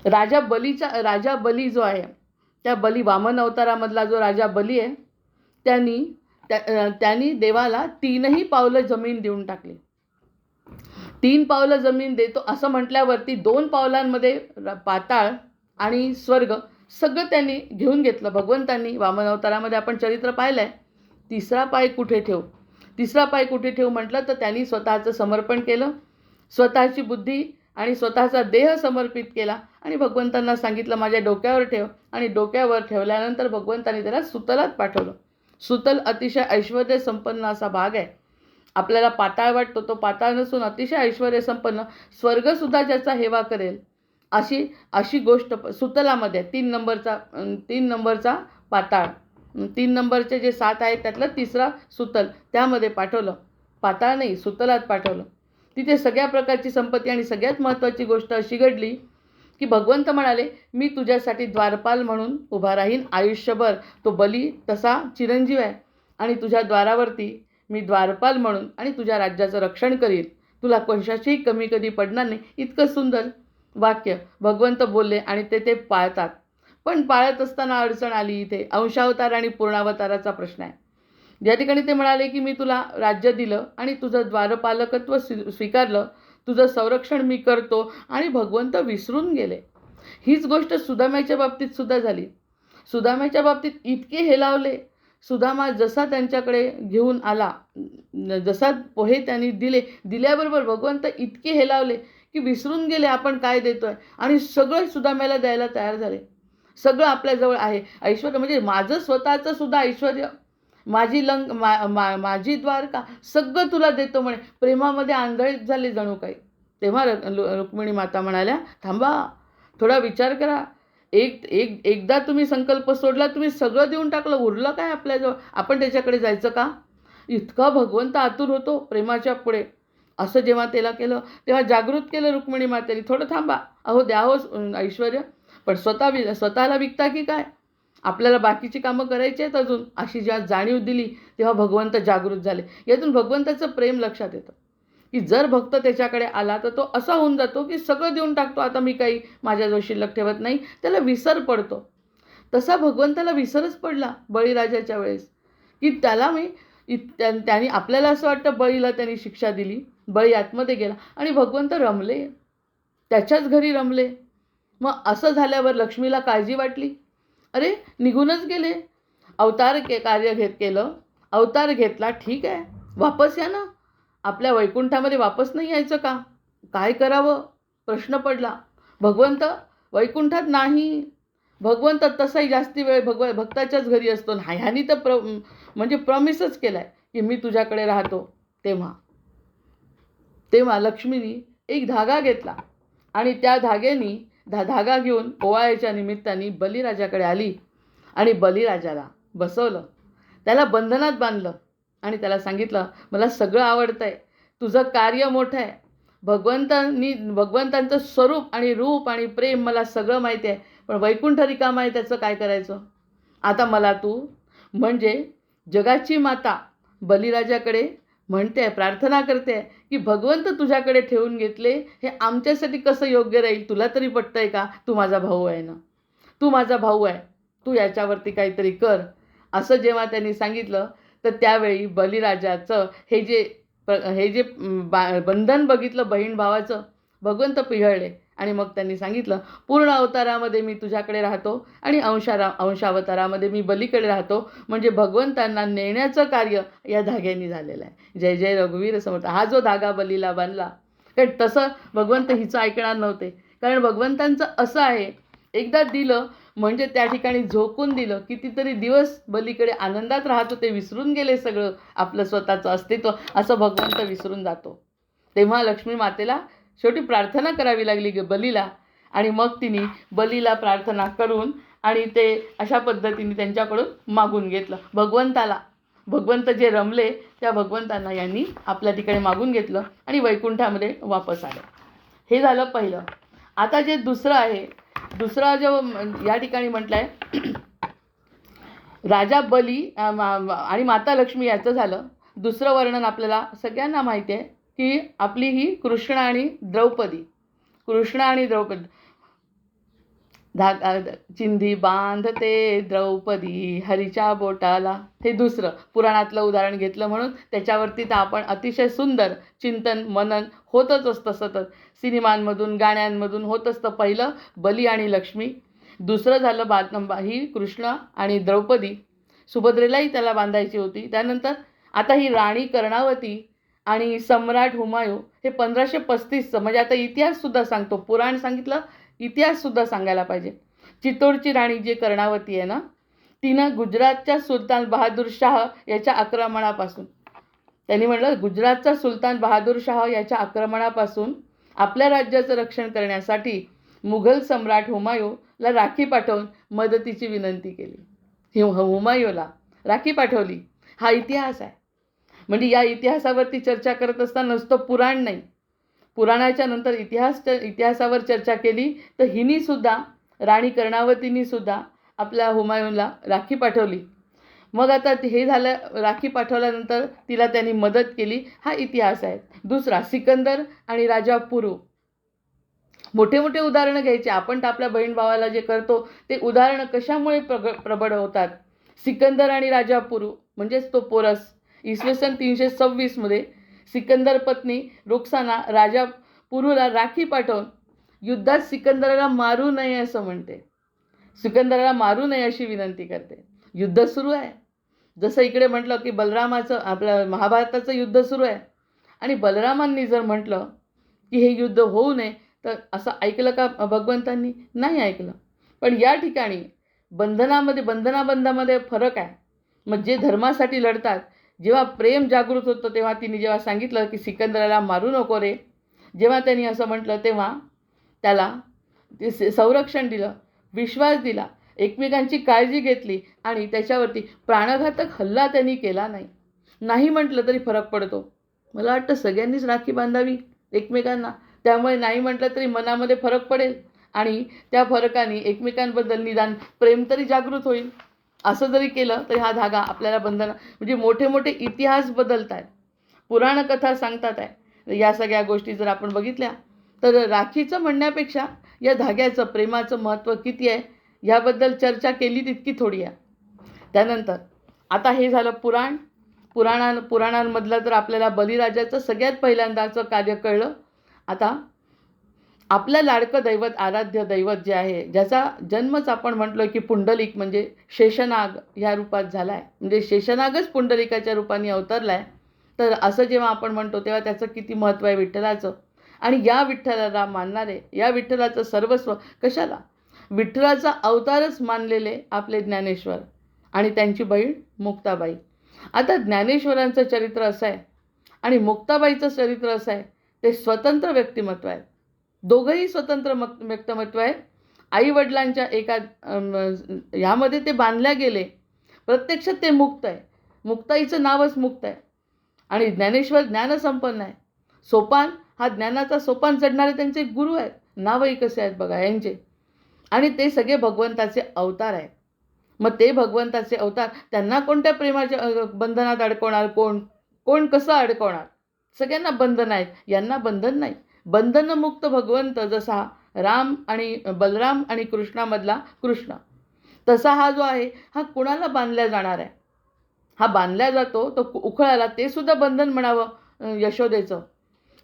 Speaker 1: राजा बली जो आहे, त्या वामन अवतारामधला जो राजा बली आहे, त्यांनी देवाला 3 पावलं जमीन देऊन टाकली. 3 पावलं जमीन देतो असं म्हटल्यावरती 2 पावलांमध्ये पाताळ आणि स्वर्ग सगळं त्यांनी घेऊन घेतलं. भगवंतांनी वामन अवतारामध्ये आपण चरित्र पाहिलं आहे. तिसरा पाय कुठे ठेवू म्हटलं तर त्यांनी स्वतःचं समर्पण केलं. स्वतःची बुद्धी आणि स्वतःचा देह समर्पित केला आणि भगवंतांना सांगितलं माझ्या डोक्यावर ठेव. आणि डोक्यावर ठेवल्यानंतर भगवंतांनी त्याला सुतलात पाठवलं. सुतल अतिशय ऐश्वर्य संपन्न असा भाग आहे. आपल्याला पाताळ वाटतो, तो पाताळ नसून अतिशय ऐश्वर्य संपन्न, स्वर्गसुद्धा ज्याचा हेवा करेल अशी गोष्ट सुतलामध्ये 3 नंबरचा पाताळ, 3 नंबरचे जे 7 आहेत त्यातला तिसरा सुतल, त्यामध्ये पाठवलं. पाताळ नाही, सुतलात पाठवलं. तिथे सगळ्या प्रकारची संपत्ती आणि सगळ्यात महत्त्वाची गोष्ट अशी घडली की भगवंत म्हणाले मी तुझ्यासाठी द्वारपाल म्हणून उभा राहीन आयुष्यभर. तो बली तसा चिरंजीव आहे आणि तुझ्या द्वारावरती मी द्वारपाल म्हणून आणि तुझ्या राज्याचं रक्षण करीन. तुला कशाचीही कमी कधी पडणार नाही. इतकं सुंदर वाक्य भगवंत बोलले आणि ते पाळतात. पण पाळत असताना अडचण आली. इथे अंशावतार आणि पूर्णावताराचा प्रश्न आहे. ज्या ठिकाणी ते म्हणाले की मी तुला राज्य दिलं आणि तुझं द्वारपालकत्व स्वीकारलं, तुझं संरक्षण मी करतो, आणि भगवंत विसरून गेले. हीच गोष्ट सुदाम्याच्या बाबतीत सुद्धा झाली. सुदाम्याच्या बाबतीत इतके हेलावले. सुदामा जसा त्यांच्याकडे घेऊन आला, जसा पोहे त्यांनी दिल्याबरोबर भगवंत इतके हेलावले की विसरून गेले आपण काय देतोय, आणि सगळं सुदाम्याला द्यायला तयार झाले. सगळं आपल्याजवळ आहे. ऐश्वर्य म्हणजे माझं स्वतःचं सुद्धा ऐश्वर्य, माझी माझी द्वारका, सगळं तुला देतो म्हणे. प्रेमामध्ये आंधळीत झाले जणू काही. तेव्हा रुक्मिणी माता म्हणाल्या थांबा, थोडा विचार करा. एकदा तुम्ही संकल्प सोडला, तुम्ही सगळं देऊन टाकलं, उरलं काय आपल्याजवळ? आपण त्याच्याकडे जायचं का? इतका भगवंत आतुर होतो प्रेमाच्या पुढे. असं जेव्हा त्याला केलं तेव्हा जागृत केलं रुक्मिणी मातेने, थोडं थांबा, अहो द्या हो ऐश्वर्य, पण स्वतःला विकता की काय? आपल्याला बाकीची कामं करायची आहेत अजून, अशी जेव्हा जाणीव दिली तेव्हा भगवंत जागृत झाले. यातून भगवंताचं प्रेम लक्षात येतं की जर भक्त त्याच्याकडे आला तर तो असा होऊन जातो की सगळं देऊन टाकतो, आता मी काही माझ्याजवळ शिल्लक ठेवत नाही. त्याला विसर पडतो. तसा भगवंताला विसरच पडला बळीराजाच्या वेळेस की त्यांनी आपल्याला असं वाटतं बळीला त्यांनी शिक्षा दिली, बळी आतमध्ये गेला आणि भगवंत रमले, त्याच्याच घरी रमले. मग असं झाल्यावर लक्ष्मीला काळजी वाटली, अरे निघूनच गेले. कार्य केलं, अवतार घेतला, ठीक आहे, वापस या ना. आपल्या वैकुंठामध्ये वापस नाही यायचं का? काय करावं प्रश्न पडला. भगवंत वैकुंठात नाही. भगवंत तसाही जास्ती वेळ भक्ताच्याच घरी असतो. ह्यानी तर म्हणजे प्रॉमिसच केलाय की मी तुझ्याकडे राहतो. तेव्हा लक्ष्मीनी एक धागा घेतला आणि त्या धाग्यानी धागा घेऊन ओवाळ्याच्या निमित्ताने बलिराजाकडे आली आणि बलिराजाला बसवलं, त्याला बंधनात बांधलं आणि त्याला सांगितलं, मला सगळं आवडतंय, तुझं कार्य मोठं आहे, भगवंतांचं स्वरूप आणि रूप आणि प्रेम मला सगळं माहिती आहे, पण वैकुंठ रिकामा आहे, त्याचं काय करायचं? आता मला तू म्हणजे जगाची माता बलिराजाकडे म्हणते, प्रार्थना करते की भगवंत तुझ्याकडे ठेवून घेतले, हे आमच्यासाठी कसं योग्य राहील? तुला तरी पटतंय का? तू माझा भाऊ आहे ना, तू माझा भाऊ आहे, तू याच्यावरती काहीतरी कर. असं जेव्हा त्यांनी सांगितलं तर त्यावेळी बलिराजाचं हे जे बंधन बघितलं बहीण भावाचं, भगवंत पिघळले आणि मग त्यांनी सांगितलं, पूर्ण अवतारामध्ये मी तुझ्याकडे राहतो आणि अंशावतारामध्ये मी बलीकडे राहतो. म्हणजे भगवंतांना नेण्याचं कार्य या धाग्याने झालेलं आहे. जय जय रघुवीर समर्थ. हा जो धागा बलीला बांधला, कारण तसं भगवंत हिचं ऐकणार नव्हते. कारण भगवंतांचं असं आहे, एकदा दिलं म्हणजे त्या ठिकाणी झोकून दिलं. कितीतरी दिवस बलीकडे आनंदात राहत होते, विसरून गेले सगळं आपलं स्वतःचं अस्तित्व, असं भगवंत विसरून जातो. तेव्हा लक्ष्मी मातेला शेवटी प्रार्थना करावी लागली बलीला, आणि मग तिने बलीला प्रार्थना करून आणि ते अशा पद्धतीने त्यांच्याकडून मागून घेतलं. भगवंत जे रमले त्या भगवंतांना यांनी आपल्या ठिकाणी मागून घेतलं आणि वैकुंठामध्ये वापस आलं. हे झालं पहिलं. आता जे दुसरं आहे, दुसरा जो या ठिकाणी म्हटलं आहे राजा बली आणि माता लक्ष्मी याचं झालं. दुसरं वर्णन आपल्याला सगळ्यांना माहिती आहे की आपली ही कृष्ण आणि द्रौपदी चिंधी बांधते द्रौपदी हरीच्या बोटाला, हे दुसरं पुराणातलं उदाहरण घेतलं म्हणून त्याच्यावरती तर आपण अतिशय सुंदर चिंतन मनन होतच असतं सतत. सिनेमांमधून गाण्यांमधून होत असतं. पहिलं बली आणि लक्ष्मी, दुसरं झालं ही कृष्ण आणि द्रौपदी. सुभद्रेलाही त्याला बांधायची होती. त्यानंतर आता ही राणी कर्णावती आणि सम्राट हुमायूं, हे 1535चं म्हणजे आता इतिहाससुद्धा सांगतो, पुराण सांगितलं, इतिहाससुद्धा सांगायला पाहिजे. चित्तोडची राणी जी कर्णावती आहे ना, तिनं गुजरातच्या सुलतान बहादूर शाह याच्या आक्रमणापासून, त्यांनी म्हटलं गुजरातचा सुलतान बहादूर शाह याच्या आक्रमणापासून आपल्या राज्याचं रक्षण करण्यासाठी मुघल सम्राट हुमायूंला राखी पाठवून मदतीची विनंती केली. हुमायूंला राखी पाठवली. हा इतिहास आहे. म्हणजे या इतिहासावरती चर्चा करत असताना नुसतं पुराण नाही, पुराणाच्या नंतर इतिहासावर चर्चा केली तर हिनीसुद्धा, राणी कर्णावतीनीसुद्धा आपल्या हुमायूनला राखी पाठवली. मग आता हे झालं, राखी पाठवल्यानंतर तिला त्यांनी मदत केली, हा इतिहास आहे. दुसरा सिकंदर आणि राजा पुरू. मोठे मोठे उदाहरणं घ्यायचे. आपण तर आपल्या बहीण भावाला जे करतो ते उदाहरणं कशामुळे प्रबळ होतात. सिकंदर आणि राजा पुरू म्हणजेच तो पोरस. इसवी सन 326 सिकंदर पत्नी रुक्साना राजा पुरूला राखी पाठवून युद्धात सिकंदराला मारू नये असं म्हणते. सिकंदराला मारू नये अशी विनंती करते. युद्ध सुरू आहे. जसं इकडे म्हटलं की बलरामाचं, आपलं महाभारताचं युद्ध सुरू आहे आणि बलरामांनी जर म्हटलं की हे युद्ध होऊ नये, तर असं ऐकलं का भगवंतांनी? नाही ऐकलं. पण या ठिकाणी बंधनामध्ये फरक आहे. मग जे धर्मासाठी लढतात, जेव्हा प्रेम जागृत होतं तेव्हा तिने जेव्हा सांगितलं की सिकंदराला मारू नको रे, जेव्हा त्यांनी असं म्हटलं तेव्हा त्याला संरक्षण दिलं, विश्वास दिला, एकमेकांची काळजी घेतली आणि त्याच्यावरती प्राणघातक हल्ला त्यांनी केला नाही. नाही म्हटलं तरी फरक पडतो. मला वाटतं सगळ्यांनीच राखी बांधावी एकमेकांना. त्यामुळे नाही म्हटलं तरी मनामध्ये फरक पडेल आणि त्या फरकाने एकमेकांबद्दल निदान प्रेम तरी जागृत होईल. असं जरी केलं तरी हा धागा आपल्याला म्हणजे मोठे मोठे इतिहास बदलत आहेत, पुराणकथा सांगतात आहे. या सगळ्या गोष्टी जर आपण बघितल्या तर राखीचं म्हणण्यापेक्षा या धाग्याचं प्रेमाचं महत्त्व किती आहे ह्याबद्दल चर्चा केली तितकी थोडी आहे. त्यानंतर आता हे झालं पुराणांमधलं तर आपल्याला बलिराजाचं सगळ्यात पहिल्यांदाचं कार्य कळलं. आता आपलं लाडकं दैवत, आराध्य दैवत जे आहे, ज्याचा जन्मच आपण म्हटलो की पुंडलिक म्हणजे शेषनाग ह्या रूपात झाला आहे, म्हणजे शेषनागच पुंडलिकाच्या रूपाने अवतरला आहे. तर असं जेव्हा आपण म्हणतो तेव्हा त्याचं किती महत्त्व आहे विठ्ठलाचं. आणि या विठ्ठलाला मानणारे, या विठ्ठलाचं सर्वस्व कशाला, विठ्ठलाचा अवतारच मानलेले आपले ज्ञानेश्वर आणि त्यांची बहीण मुक्ताबाई. आता ज्ञानेश्वरांचं चरित्र असं आहे आणि मुक्ताबाईचं चरित्र असं आहे, ते स्वतंत्र व्यक्तिमत्व आहे. दोघंही स्वतंत्र व्यक्तिमत्व आहे. आई-वडिलांच्या एका ह्यामध्ये ते बांधल्या गेले. प्रत्यक्षात ते मुक्त आहे. मुक्ताईचं नावच मुक्त आहे. आणि ज्ञानेश्वर ज्ञानसंपन्न आहे. सोपान हा ज्ञानाचा सोपान चढणारे त्यांचे गुरु आहेत. नावही कसे आहेत बघा यांचे. आणि ते सगळे भगवंताचे अवतार आहेत. मग ते भगवंताचे अवतार त्यांना कोणत्या प्रेमाच्या बंधनात अडकवणार, कोण कोण कसं अडकवणार. सगळ्यांना बंधन आहेत, यांना बंधन नाही. बंधनमुक्त भगवंत जसा राम आणि बलराम आणि कृष्णामधला कृष्ण, तसा हा जो आहे हा कुणाला बांधला जाणार आहे. हा बांधला जातो तो उखळाला, ते सुद्धा बंधन म्हणावं यशोदेचं.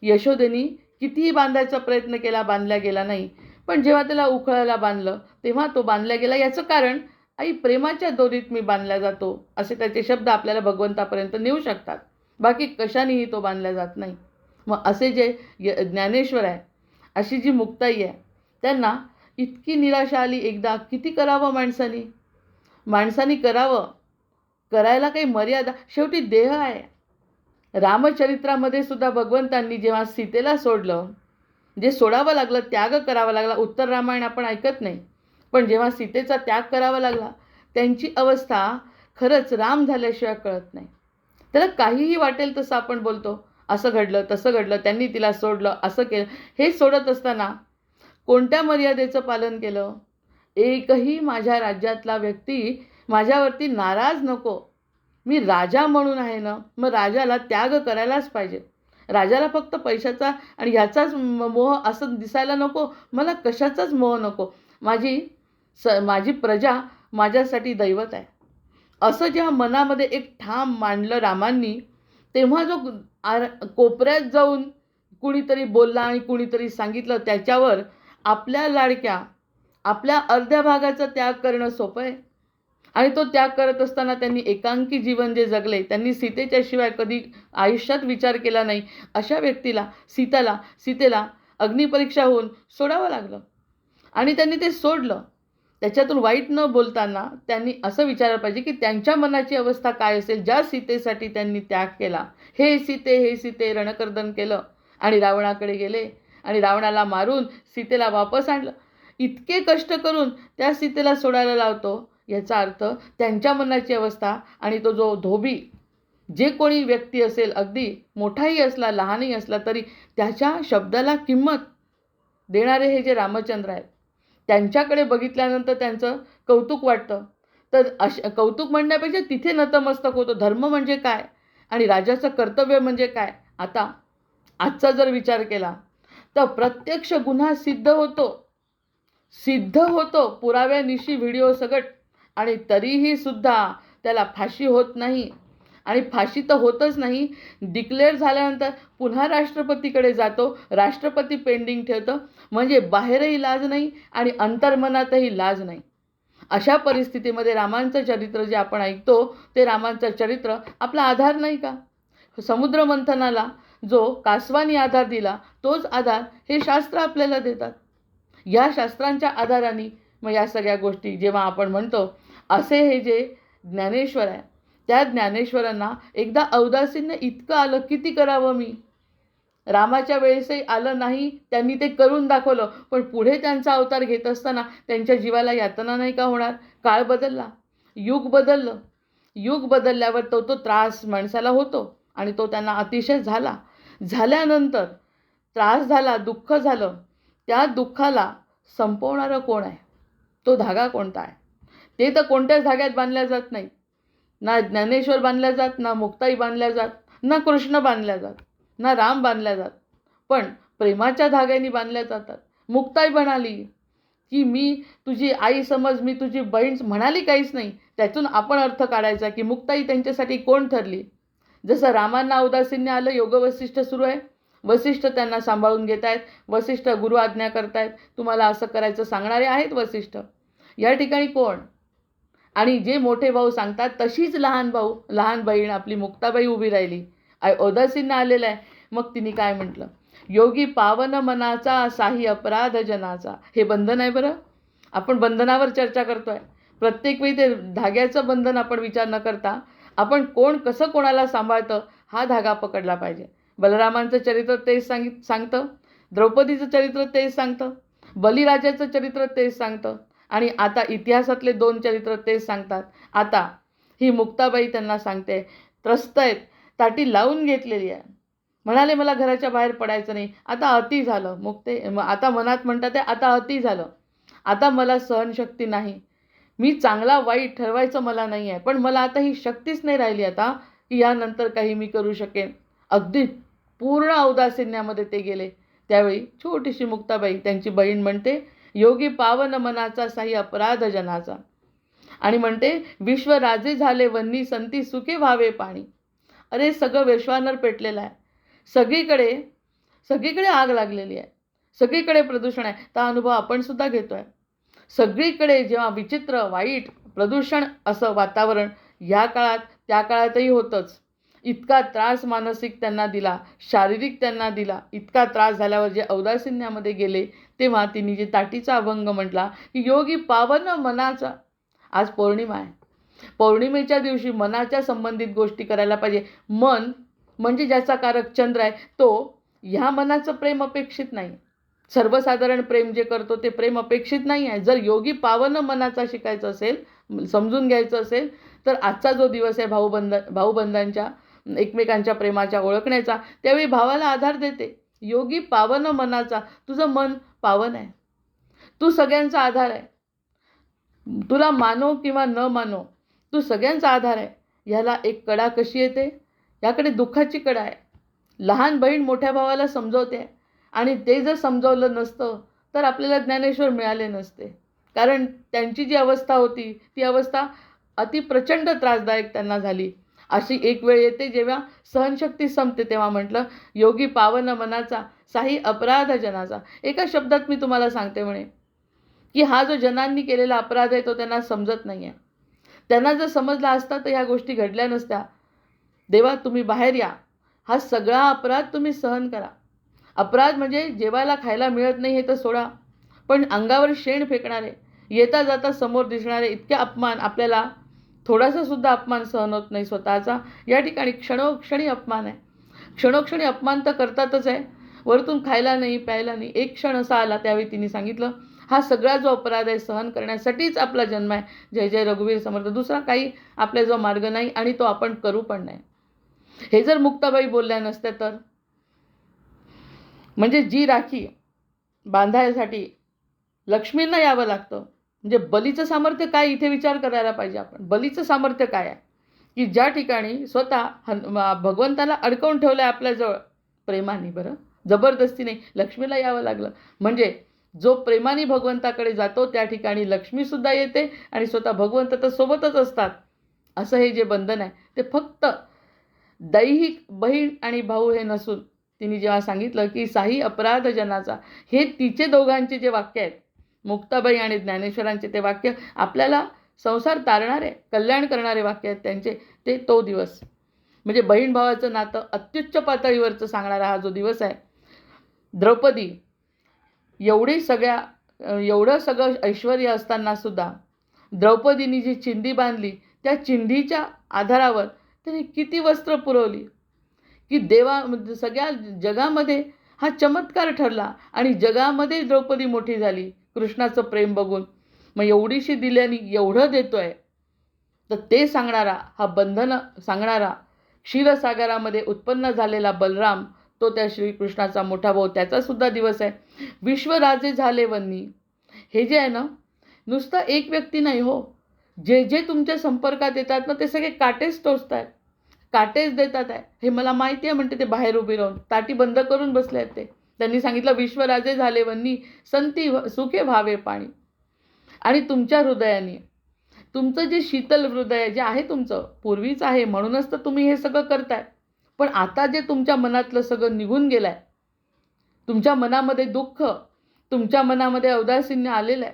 Speaker 1: यशोदेनी कितीही बांधायचा प्रयत्न केला, बांधला गेला नाही. पण जेव्हा त्याला उखळाला बांधलं तेव्हा तो बांधला गेला. याचं कारण, आई प्रेमाच्या दोरीत मी बांधला जातो, असे त्याचे शब्द आपल्याला भगवंतापर्यंत नेऊ शकतात. बाकी कशानेही तो बांधला जात नाही. मग असे जे ज्ञानेश्वर आहे, अशी जी मुक्ताई आहे, त्यांना इतकी निराशा आली एकदा. किती करावं माणसाने, माणसाने करावं, करायला काही मर्यादा, शेवटी देह आहे. रामचरित्रामध्ये सुद्धा भगवंतांनी जेव्हा सीतेला सोडलं, जे सोडावं लागलं, त्याग करावा लागला. उत्तर रामायण आपण ऐकत नाही, पण जेव्हा सीतेचा त्याग करावा लागला, त्यांची अवस्था खरंच राम झाल्याशिवाय कळत नाही. त्याला काहीही वाटेल तसं आपण बोलतो, असं घडलं तसं घडलं, त्यांनी तिला सोडलं, असं केलं. हे सोडत असताना कोणत्या मर्यादेचं पालन केलं. एकही माझ्या राज्यातला व्यक्ती माझ्यावरती नाराज नको. मी राजा म्हणून आहे ना, मग राजाला त्याग करायलाच पाहिजे. राजाला फक्त पैशाचा आणि ह्याचाच मोह असं दिसायला नको. मला कशाचाच मोह नको. माझी प्रजा माझ्यासाठी दैवत आहे, असं जेव्हा मनामध्ये एक ठाम मांडलं रामांनी, तेव्हा जो कोपऱ्यात जाऊन कुणीतरी बोलला आणि कुणीतरी सांगितलं, त्याच्यावर आपल्या लाडक्या, आपल्या अर्ध्या भागाचा त्याग करणं सोपं आहे. आणि तो त्याग करत असताना त्यांनी एकांकी जीवन जे जगले, त्यांनी सीतेच्या शिवाय कधी आयुष्यात विचार केला नाही. अशा व्यक्तीला, सीतेला अग्निपरीक्षा होऊन सोडावं लागलं आणि त्यांनी ते सोडलं. त्याच्यातून वाईट न बोलताना त्यांनी असं विचारायला पाहिजे की त्यांच्या मनाची अवस्था काय असेल, ज्या सीतेसाठी त्यांनी त्याग केला. हे सीते रणकर्दन केलं आणि रावणाकडे गेले आणि रावणाला मारून सीतेला वापस आणलं. इतके कष्ट करून त्या सीतेला सोडायला लावतो, याचा अर्थ त्यांच्या मनाची अवस्था. आणि तो जो धोबी, जे कोणी व्यक्ती असेल, अगदी मोठाही असला लहानही असला, तरी त्याच्या शब्दाला किंमत देणारे हे जे रामचंद्र आहेत, त्यांच्याकडे बघितल्यानंतर त्यांचं कौतुक वाटतं. तर कौतुक म्हणण्यापेक्षा तिथे नतमस्तक होतो. धर्म म्हणजे काय आणि राजाचं कर्तव्य म्हणजे काय. आजचा जर विचार केला तर प्रत्यक्ष गुन्हा सिद्ध होतो पुराव्यानिशी, व्हिडिओ सगट, आणि तरीही सुद्धा त्याला फाशी होत नाही. आणि फाशी तर होतच नाही, डिक्लेअर झाल्यानंतर पुन्हा राष्ट्रपतीकडे जातो. राष्ट्रपती पेंडिंग ठेवतं, म्हणजे बाहेरही लाज नाही आणि अंतर्मनातही लाज नाही. अशा परिस्थितीमध्ये रामांचं चरित्र जे आपण ऐकतो, ते रामांचं चरित्र आपला आधार नाही का. समुद्र मंथनाला जो कासवानी आधार दिला, तोच आधार हे शास्त्र आपल्याला देतात. या शास्त्रांच्या आधाराने मग या सगळ्या गोष्टी जेव्हा आपण म्हणतो, असे हे जे ज्ञानेश्वर आहे, त्या ज्ञानेश्वरांना एकदा औदासीन्य इतकं आलं, किती करावं मी. रामाच्या वेळेसही आलं नाही, त्यांनी ते करून दाखवलं, पण पुढे त्यांचा अवतार घेत असताना त्यांच्या जीवाला यातना नाही का होणार. काळ बदलला, युग बदललं. युग बदलल्यावर तो त्रास माणसाला होतो आणि तो त्यांना अतिशय झाला. झाल्यानंतर त्रास झाला, दुःख झालं. त्या दुःखाला संपवणारं कोण आहे, तो धागा कोणता आहे. ते तर कोणत्याच धाग्यात बांधल्या जात नाही. ना ज्ञानेश्वर बांधल्या जात, ना मुक्ताई बांधल्या जात, ना कृष्ण बांधल्या जात, ना राम बांधल्या जात, पण प्रेमाच्या धाग्याने बांधल्या जातात. मुक्ताई म्हणाली की मी तुझी आई समज, मी तुझी बहीण म्हणाली काहीच नाही. त्यातून आपण अर्थ काढायचा की मुक्ताई त्यांच्यासाठी कोण ठरली. जसं रामांना औदासीन्य आलं, योगवसिष्ठ सुरू आहे, वसिष्ठ त्यांना सांभाळून घेत आहेत. वसिष्ठ गुरु आज्ञा करतायत, तुम्हाला असं करायचं सांगणारे आहेत वसिष्ठ. या ठिकाणी कोण? आणि जे मोठे भाऊ सांगतात तशीच लहान बहीण आपली मुक्ताबाई उभी राहिली. औदासीन्य आलेलं आहे. मग तिने काय म्हटलं? योगी पावन मनाचा साही अपराध जनाचा. हे बंधन आहे बरं. आपण बंधनावर चर्चा करतोय. प्रत्येक वेळी ते धाग्याचं बंधन आपण विचार न करता आपण कोण कसं कोणाला सांभाळतं हा धागा पकडला पाहिजे. बलरामांचं चरित्र तेच सांगतं, द्रौपदीचं चरित्र तेच सांगतं, बलिराजाचं चरित्र तेच सांगतं, आणि आता इतिहासातले 2 चरित्र तेच सांगतात. आता ही मुक्ताबाई त्यांना सांगते, त्रस्त आहेत, ताटी लावून घेतलेली आहे. म्हणाले मला घराच्या बाहेर पडायचं नाही. आता अति झालं. आता मनात म्हणतात आता अति झालं. आता मला सहनशक्ती नाही. मी चांगला वाईट ठरवायचं मला नाही आहे. पण मला आता ही शक्तीच नाही राहिली आता की यानंतर काही मी करू शकेन. अगदी पूर्ण औदासिन्यामध्ये ते गेले. त्यावेळी छोटीशी मुक्ताबाई त्यांची बहीण म्हणते, योगी पावन मनाचा साही अपराध जनाचा. आणि म्हणते, विश्व राजे झाले वन्नी संती सुखे व्हावे पाणी. अरे सगळं वैश्वानर पेटलेलं आहे. सगळीकडे आग लागलेली आहे. सगळीकडे प्रदूषण आहे. हा अनुभव आपण सुद्धा घेतोय. सगळीकडे जेव्हा विचित्र वाईट प्रदूषण असं वातावरण या काळात त्या काळातही होतंच. इतका त्रास मानसिक त्यांना दिला, शारीरिक त्यांना दिला. इतका त्रास झाल्यावर जे औदासिन्यामध्ये गेले तेव्हा तिने जे ताटीचा अभंग म्हटला की योगी पावन मनाचा. आज पौर्णिमा आहे. पौर्णिमेच्या दिवशी मनाच्या संबंधित गोष्टी करायला पाहिजे. मन म्हणजे ज्याचा कारक चंद्र आहे तो ह्या मनाचं प्रेम अपेक्षित नाही. सर्वसाधारण प्रेम जे करतो ते प्रेम अपेक्षित नाही आहे. जर योगी पावन मनाचा शिकायचं असेल, समजून घ्यायचं असेल तर आजचा जो दिवस आहे भाऊबंधांच्या एकमेकांच्या प्रेमाच्या ओळखण्याचा, त्यावेळी भावाला आधार देते. योगी पावन मनाचा. तुझं मन पावन आहे. तू सगळ्यांचा आधार आहे. तुला मानो किंवा न मानो तू सगळ्यांचा आधार आहे. ह्याला एक कडा कशी येते? याकडे दुःखाची कडा आहे. लहान बहीण मोठ्या भावाला समजवते आणि ते जर समजवलं नसतं तर आपल्याला ज्ञानेश्वर मिळाले नसते. कारण त्यांची जी अवस्था होती ती अवस्था अति प्रचंड त्रासदायक त्यांना झाली. अशी एक वेळ येते जेव्हा सहनशक्ती संपते. तेव्हा म्हटलं योगी पावन मनाचा साही अपराध जनाचा. एका शब्दात मी तुम्हाला सांगते म्हणे की हा जो जनांनी केलेला अपराध आहे तो त्यांना समजत नाही आहे. त्यांना जर समजला असता तर ह्या गोष्टी घडल्या नसत्या. देवा तुम्ही बाहेर या. हा सगळा अपराध तुम्ही सहन करा. अपराध म्हणजे जेवायला खायला मिळत नाही हे तर सोडा, पण अंगावर शेण फेकणारे, येता जाता समोर दिसणारे इतके अपमान, आपल्याला थोडासा सुद्धा अपमान सहन होत नाही स्वतःचा. या ठिकाणी क्षणोक्षणी अपमान आहे. क्षणोक्षणी अपमान तर करतातच आहे, वरतून खायला नाही प्यायला नाही. एक क्षण असा आला त्यावेळी तिने सांगितलं हा सगळा जो अपराध आहे सहन करण्यासाठीच आपला जन्म आहे. जय जय रघुवीर समर्थ. दुसरा काही आपल्याजवळ मार्ग नाही आणि तो आपण करू पण नाही. हे जर मुक्ताबाई बोलल्या नसत्या तर, म्हणजे जी राखी बांधायसाठी लक्ष्मींना यावं लागतं. म्हणजे बलीचं सामर्थ्य काय इथे विचार करायला पाहिजे आपण. बलीचं सामर्थ्य काय आहे की ज्या ठिकाणी स्वतः भगवंताला अडकवून ठेवलं आहे आपल्याजवळ प्रेमाने. बरं, जबरदस्ती नाही, लक्ष्मीला यावं लागलं. म्हणजे जो प्रेमाने भगवंताकडे जातो त्या ठिकाणी लक्ष्मीसुद्धा येते आणि स्वतः भगवंत तर सोबतच असतात. असं हे जे बंधन आहे ते फक्त दैहिक बहीण आणि भाऊ हे नसून, तिने जेव्हा सांगितलं की साही अपराध जनाचा, हे तिचे दोघांचे जे वाक्य आहेत मुक्ताबाई आणि ज्ञानेश्वरांचे, ते वाक्य आपल्याला संसार तारणारे कल्याण करणारे वाक्य आहेत त्यांचे. ते तो दिवस म्हणजे बहीण भावाचं नातं अत्युच्च पातळीवरचं सांगणारा हा जो दिवस आहे. द्रौपदी एवढं सगळं ऐश्वर्य असताना सुद्धा द्रौपदीने जी चिंधी बांधली त्या चिंधीच्या आधारावर त्याने किती वस्त्र पुरवली की सगळ्या जगामध्ये हा चमत्कार ठरला आणि जगामध्ये द्रौपदी मोठी झाली कृष्णाचं प्रेम बघून. मग एवढीशी दिल्याने एवढं देतोय तर ते सांगणारा, हा बंधन सांगणारा, क्षीरसागरामध्ये उत्पन्न झालेला बलराम, तो त्या श्रीकृष्णाचा मोठा भाऊ, त्याचा सुद्धा दिवस आहे. विश्वराजे झाले वन्नी. हे जे आहे ना, नुसतं एक व्यक्ती नाही हो, जे जे तुमच्या संपर्कात येतात ना ते सगळे काटेच टोचतात, काटेच देतात आहे. हे मला माहिती आहे म्हणते ते बाहेर उभे राहून ताटी बंद करून बसले आहेत ते. त्यांनी सांगितलं विश्वराजे झाले वन्नी संती सुखे व्हावे पाणी. आणि तुमच्या हृदयाने, तुमचं जे शीतल हृदय जे आहे तुमचं पूर्वीच आहे म्हणूनच तर तुम्ही हे सगळं करताय. पण आता जे तुमच्या मनातलं सगळं निघून गेलं आहे तुमच्या मनामध्ये दुःख, तुमच्या मनामध्ये औदासीन्य आलेलं आहे.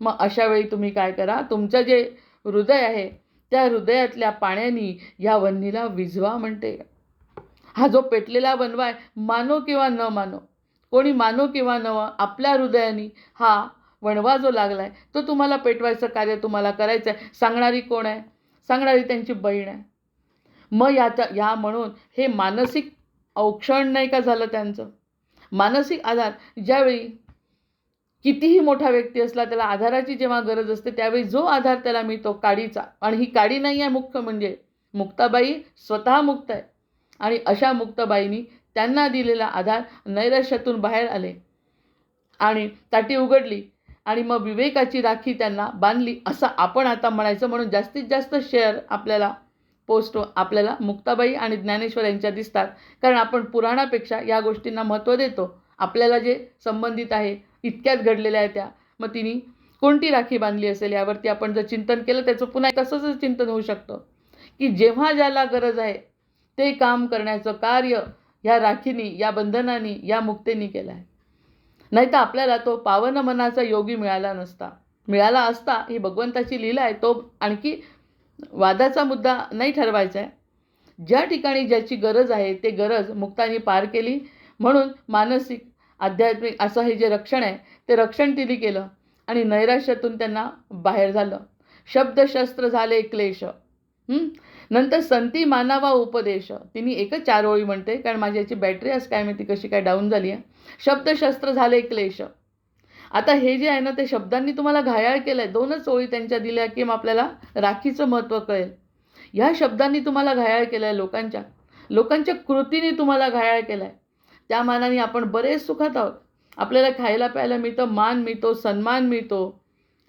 Speaker 1: मग अशा वेळी तुम्ही काय करा, तुमचं जे हृदय आहे त्या हृदयातल्या पाण्याने या वन्नीला विझवा म्हणते. हा जो पेटलेला वनवा आहे, मानो किंवा न मानो, कोणी मानो किंवा न, आपल्या हृदयाने हा वणवा जो लागलाय तो तुम्हाला पेटवायचं कार्य तुम्हाला करायचं आहे. सांगणारी कोण आहे? सांगणारी त्यांची बहीण आहे. मग या म्हणून हे मानसिक औक्षण नाही का झालं त्यांचं? मानसिक आधार, ज्यावेळी कितीही मोठा व्यक्ती असला त्याला आधाराची जेव्हा गरज असते त्यावेळी जो आधार त्याला मिळतो काडीचा, आणि ही काडी नाही आहे मुख्य म्हणजे मुक्ताबाई स्वतः मुक्त आहे. आणि अशा मुक्ताबाईंनी त्यांना दिलेला आधार, नैराश्यातून बाहेर आले आणि ताटी उघडली आणि मग विवेकाची राखी त्यांना बांधली असं आपण आता म्हणायचं. म्हणून जास्तीत जास्त शेअर आपल्याला पोस्ट आपल्याला मुक्ताबाई आणि ज्ञानेश्वर यांच्या दिसतात, कारण आपण पुराणापेक्षा या गोष्टींना महत्त्व देतो. आपल्याला जे संबंधित आहे इतक्यात घडलेल्या आहे त्या. मग तिने कोणती राखी बांधली असेल यावरती आपण जर चिंतन केलं, त्याचं पुन्हा तसंच चिंतन होऊ शकतं की जेव्हा ज्याला गरज आहे ते काम करण्याचं कार्य या राखीनी, या बंधनानी, या मुक्तेनी केलं आहे. नाही तर आपल्याला तो पावन मनाचा योगी मिळाला असता ही भगवंताची लीला आहे. तो आणखी वादाचा मुद्दा नाही ठरवायचा आहे. ज्या ठिकाणी ज्याची गरज आहे ते गरज मुक्तांनी पार केली. म्हणून मानसिक आध्यात्मिक असं हे जे रक्षण आहे ते रक्षण तिने केलं आणि नैराश्यातून त्यांना बाहेर झालं. शब्दशस्त्र झाले क्लेश. नंतर संती मानावा उपदेश. तिने एकच 4 ओळी म्हणते, कारण माझी याची बॅटरी आज काय माहिती कशी काय डाऊन झाली आहे. शब्दशस्त्र झाले क्लेश. आता हे जे आहे ना ते शब्दांनी तुम्हाला घायाळ केलं आहे. 2च ओळी त्यांच्या दिल्या की मग आपल्याला राखीचं महत्त्व कळेल. ह्या शब्दांनी तुम्हाला घायाळ केलं आहे, लोकांच्या कृतीने तुम्हाला घायाळ केलं आहे. त्या मानाने आपण बरेच सुखात आहोत. आपल्याला खायला प्यायला मिळतं, मान मिळतो, सन्मान मिळतो.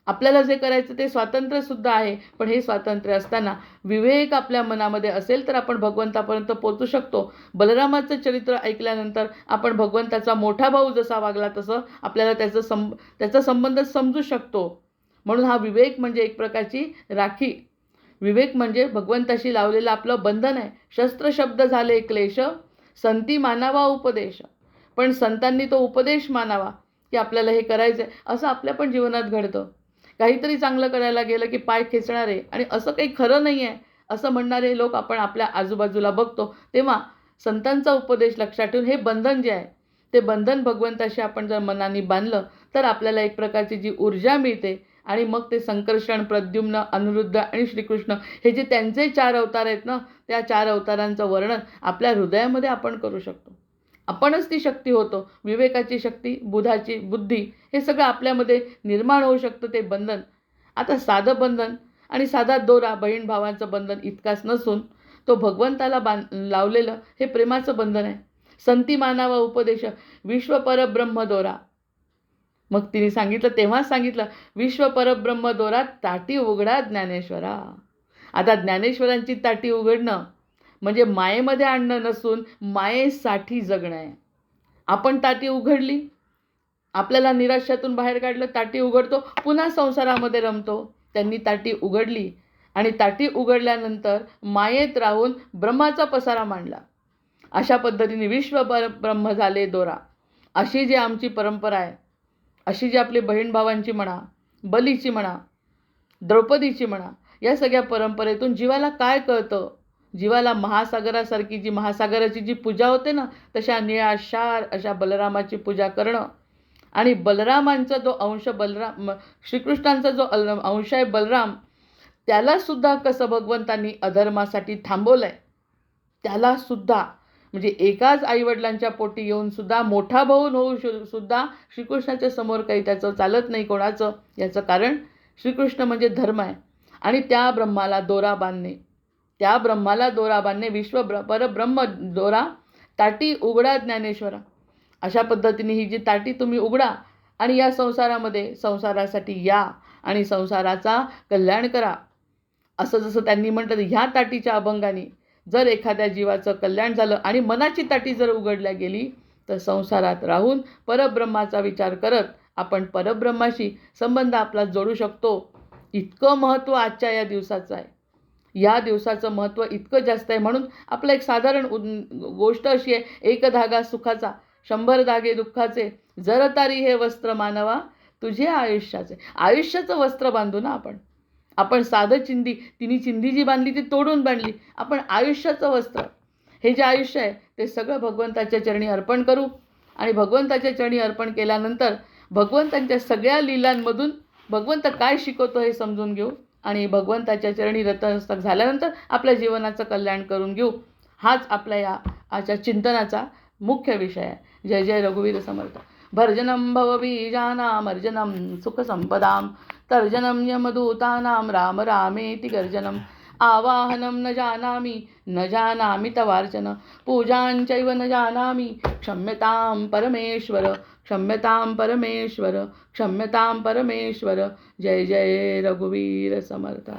Speaker 1: आपल्याला जे करायचं ते स्वातंत्र्यसुद्धा आहे. पण हे स्वातंत्र्य असताना विवेक आपल्या मनामध्ये असेल तर आपण भगवंतापर्यंत पोचू शकतो. बलरामाचं चरित्र ऐकल्यानंतर आपण भगवंताचा मोठा भाऊ जसा वागला तसं आपल्याला त्याचा संबंध समजू शकतो. म्हणून हा विवेक म्हणजे एक प्रकारची राखी. विवेक म्हणजे भगवंताशी लावलेलं आपलं बंधन आहे. शस्त्र शब्द झाले क्लेश, संती मानावा उपदेश. पण संतांनी तो उपदेश मानावा की आपल्याला हे करायचं आहे. असं आपल्या पण जीवनात घडतं. काहीतरी चांगलं करायला गेलं की पाय खेचणारे आणि असं काही खरं नाही आहे असं म्हणणारे लोक आपण आपल्या आजूबाजूला बघतो. तेव्हा संतांचा उपदेश लक्षात ठेवून हे बंधन जे आहे ते बंधन भगवंताशी आपण जर मनाने बांधलं तर आपल्याला एक प्रकारची जी ऊर्जा मिळते. आणि मग ते संकर्षण, प्रद्युम्न, अनिरुद्ध आणि श्रीकृष्ण हे जे त्यांचे 4 अवतार आहेत ना, त्या 4 अवतारांचं वर्णन आपल्या हृदयामध्ये आपण करू शकतो. आपणच ती शक्ती होतो. विवेकाची शक्ती, बुधाची बुद्धी, हे सगळं आपल्यामध्ये निर्माण होऊ शकतं ते बंधन. आता साधं बंधन आणि साधा दोरा, बहीण भावांचं बंधन इतकाच नसून तो भगवंताला लावलेलं हे प्रेमाचं बंधन आहे. संती मानावा उपदेश, विश्व परब्रह्म दोरा. मग तिने सांगितलं, तेव्हाच सांगितलं, विश्व परब्रह्म दोरा ताटी उघडा ज्ञानेश्वरा. आता ज्ञानेश्वरांची ताटी उघडणं म्हणजे मायेमध्ये आणणं नसून मायेसाठी जगणं आहे. आपण ताटी उघडली, आपल्याला निराशातून बाहेर काढलं, ताटी उघडतो, पुन्हा संसारामध्ये रमतो. त्यांनी ताटी उघडली आणि ताटी उघडल्यानंतर मायेत राहून ब्रह्माचा पसारा मांडला. अशा पद्धतीने विश्व ब्रह्म झाले दोरा. अशी जी आमची परंपरा आहे, अशी जी आपली बहीण भावांची म्हणा, बलीची म्हणा, द्रौपदीची म्हणा, या सगळ्या परंपरेतून जीवाला काय कळतं? जीवाला महासागरासारखी जी महासागराची जी पूजा होते ना, तशा निळाशार अशा बलरामाची पूजा करणं. आणि बलरामांचा जो अंश श्रीकृष्णांचा जो अंश आहे बलराम, त्यालासुद्धा कसं भगवंतांनी अधर्मासाठी थांबवलं आहे. त्यालासुद्धा म्हणजे एकाच आईवडिलांच्या पोटी येऊन सुद्धा मोठा भाऊ होऊ सुद्धा श्रीकृष्णाच्या समोर काही त्याचं चालत नाही कोणाचं. याचं कारण श्रीकृष्ण म्हणजे धर्म आहे. आणि त्या ब्रह्माला दोरा बांधणे, विश्व परब्रह्म दोरा, ताटी उघडा ज्ञानेश्वरा. अशा पद्धतीने ही जी ताटी तुम्ही उघडा आणि या संसारासाठी या आणि संसाराचा कल्याण करा. असं जसं त्यांनी म्हटलं, ह्या ताटीच्या अभंगाने जर एखाद्या जीवाचं कल्याण झालं आणि मनाची ताटी जर उघडल्या गेली तर संसारात राहून परब्रह्माचा विचार करत आपण परब्रह्माशी संबंध आपला जोडू शकतो. इतकं महत्त्व आजच्या या दिवसाचं आहे. या दिवसाचं महत्त्व इतकं जास्त आहे. म्हणून आपलं एक साधारण गोष्ट अशी आहे, एक धागा सुखाचा. 100 धागे दुःखाचे, जर तारी हे वस्त्र मानवा तुझे आयुष्याचे. आयुष्याचं वस्त्र बांधू ना आपण साधं चिंधी, तिने चिंधी जी बांधली ती तोडून बांधली. आपण आयुष्याचं वस्त्र, हे जे आयुष्य आहे ते सगळं भगवंताच्या चरणी अर्पण करू. आणि भगवंताच्या चरणी अर्पण केल्यानंतर भगवंतांच्या सगळ्या लीलांमधून भगवंत काय शिकवतो हे समजून घेऊ. आणि भगवंताच्या चरणी रतमस्तक झाल्यानंतर आपल्या जीवनाचं कल्याण करून घेऊ. हाच आपल्या या आजच्या चिंतनाचा मुख्य विषय आहे. जय जय रघुवीर समर्थ. भर्जनं भवबीजानां अर्जनं सुखसंपदां तर्जनं यमदूतानां राम रामेति गर्जनम् आवाहनं न जानामि तवार्चन पूजाञ्चैव न जानामि क्षम्यतां परमेश्वर क्षम्यतां परमेश्वर क्षम्यतां परमेश्वर. जय जय रघुवीर समर्थ.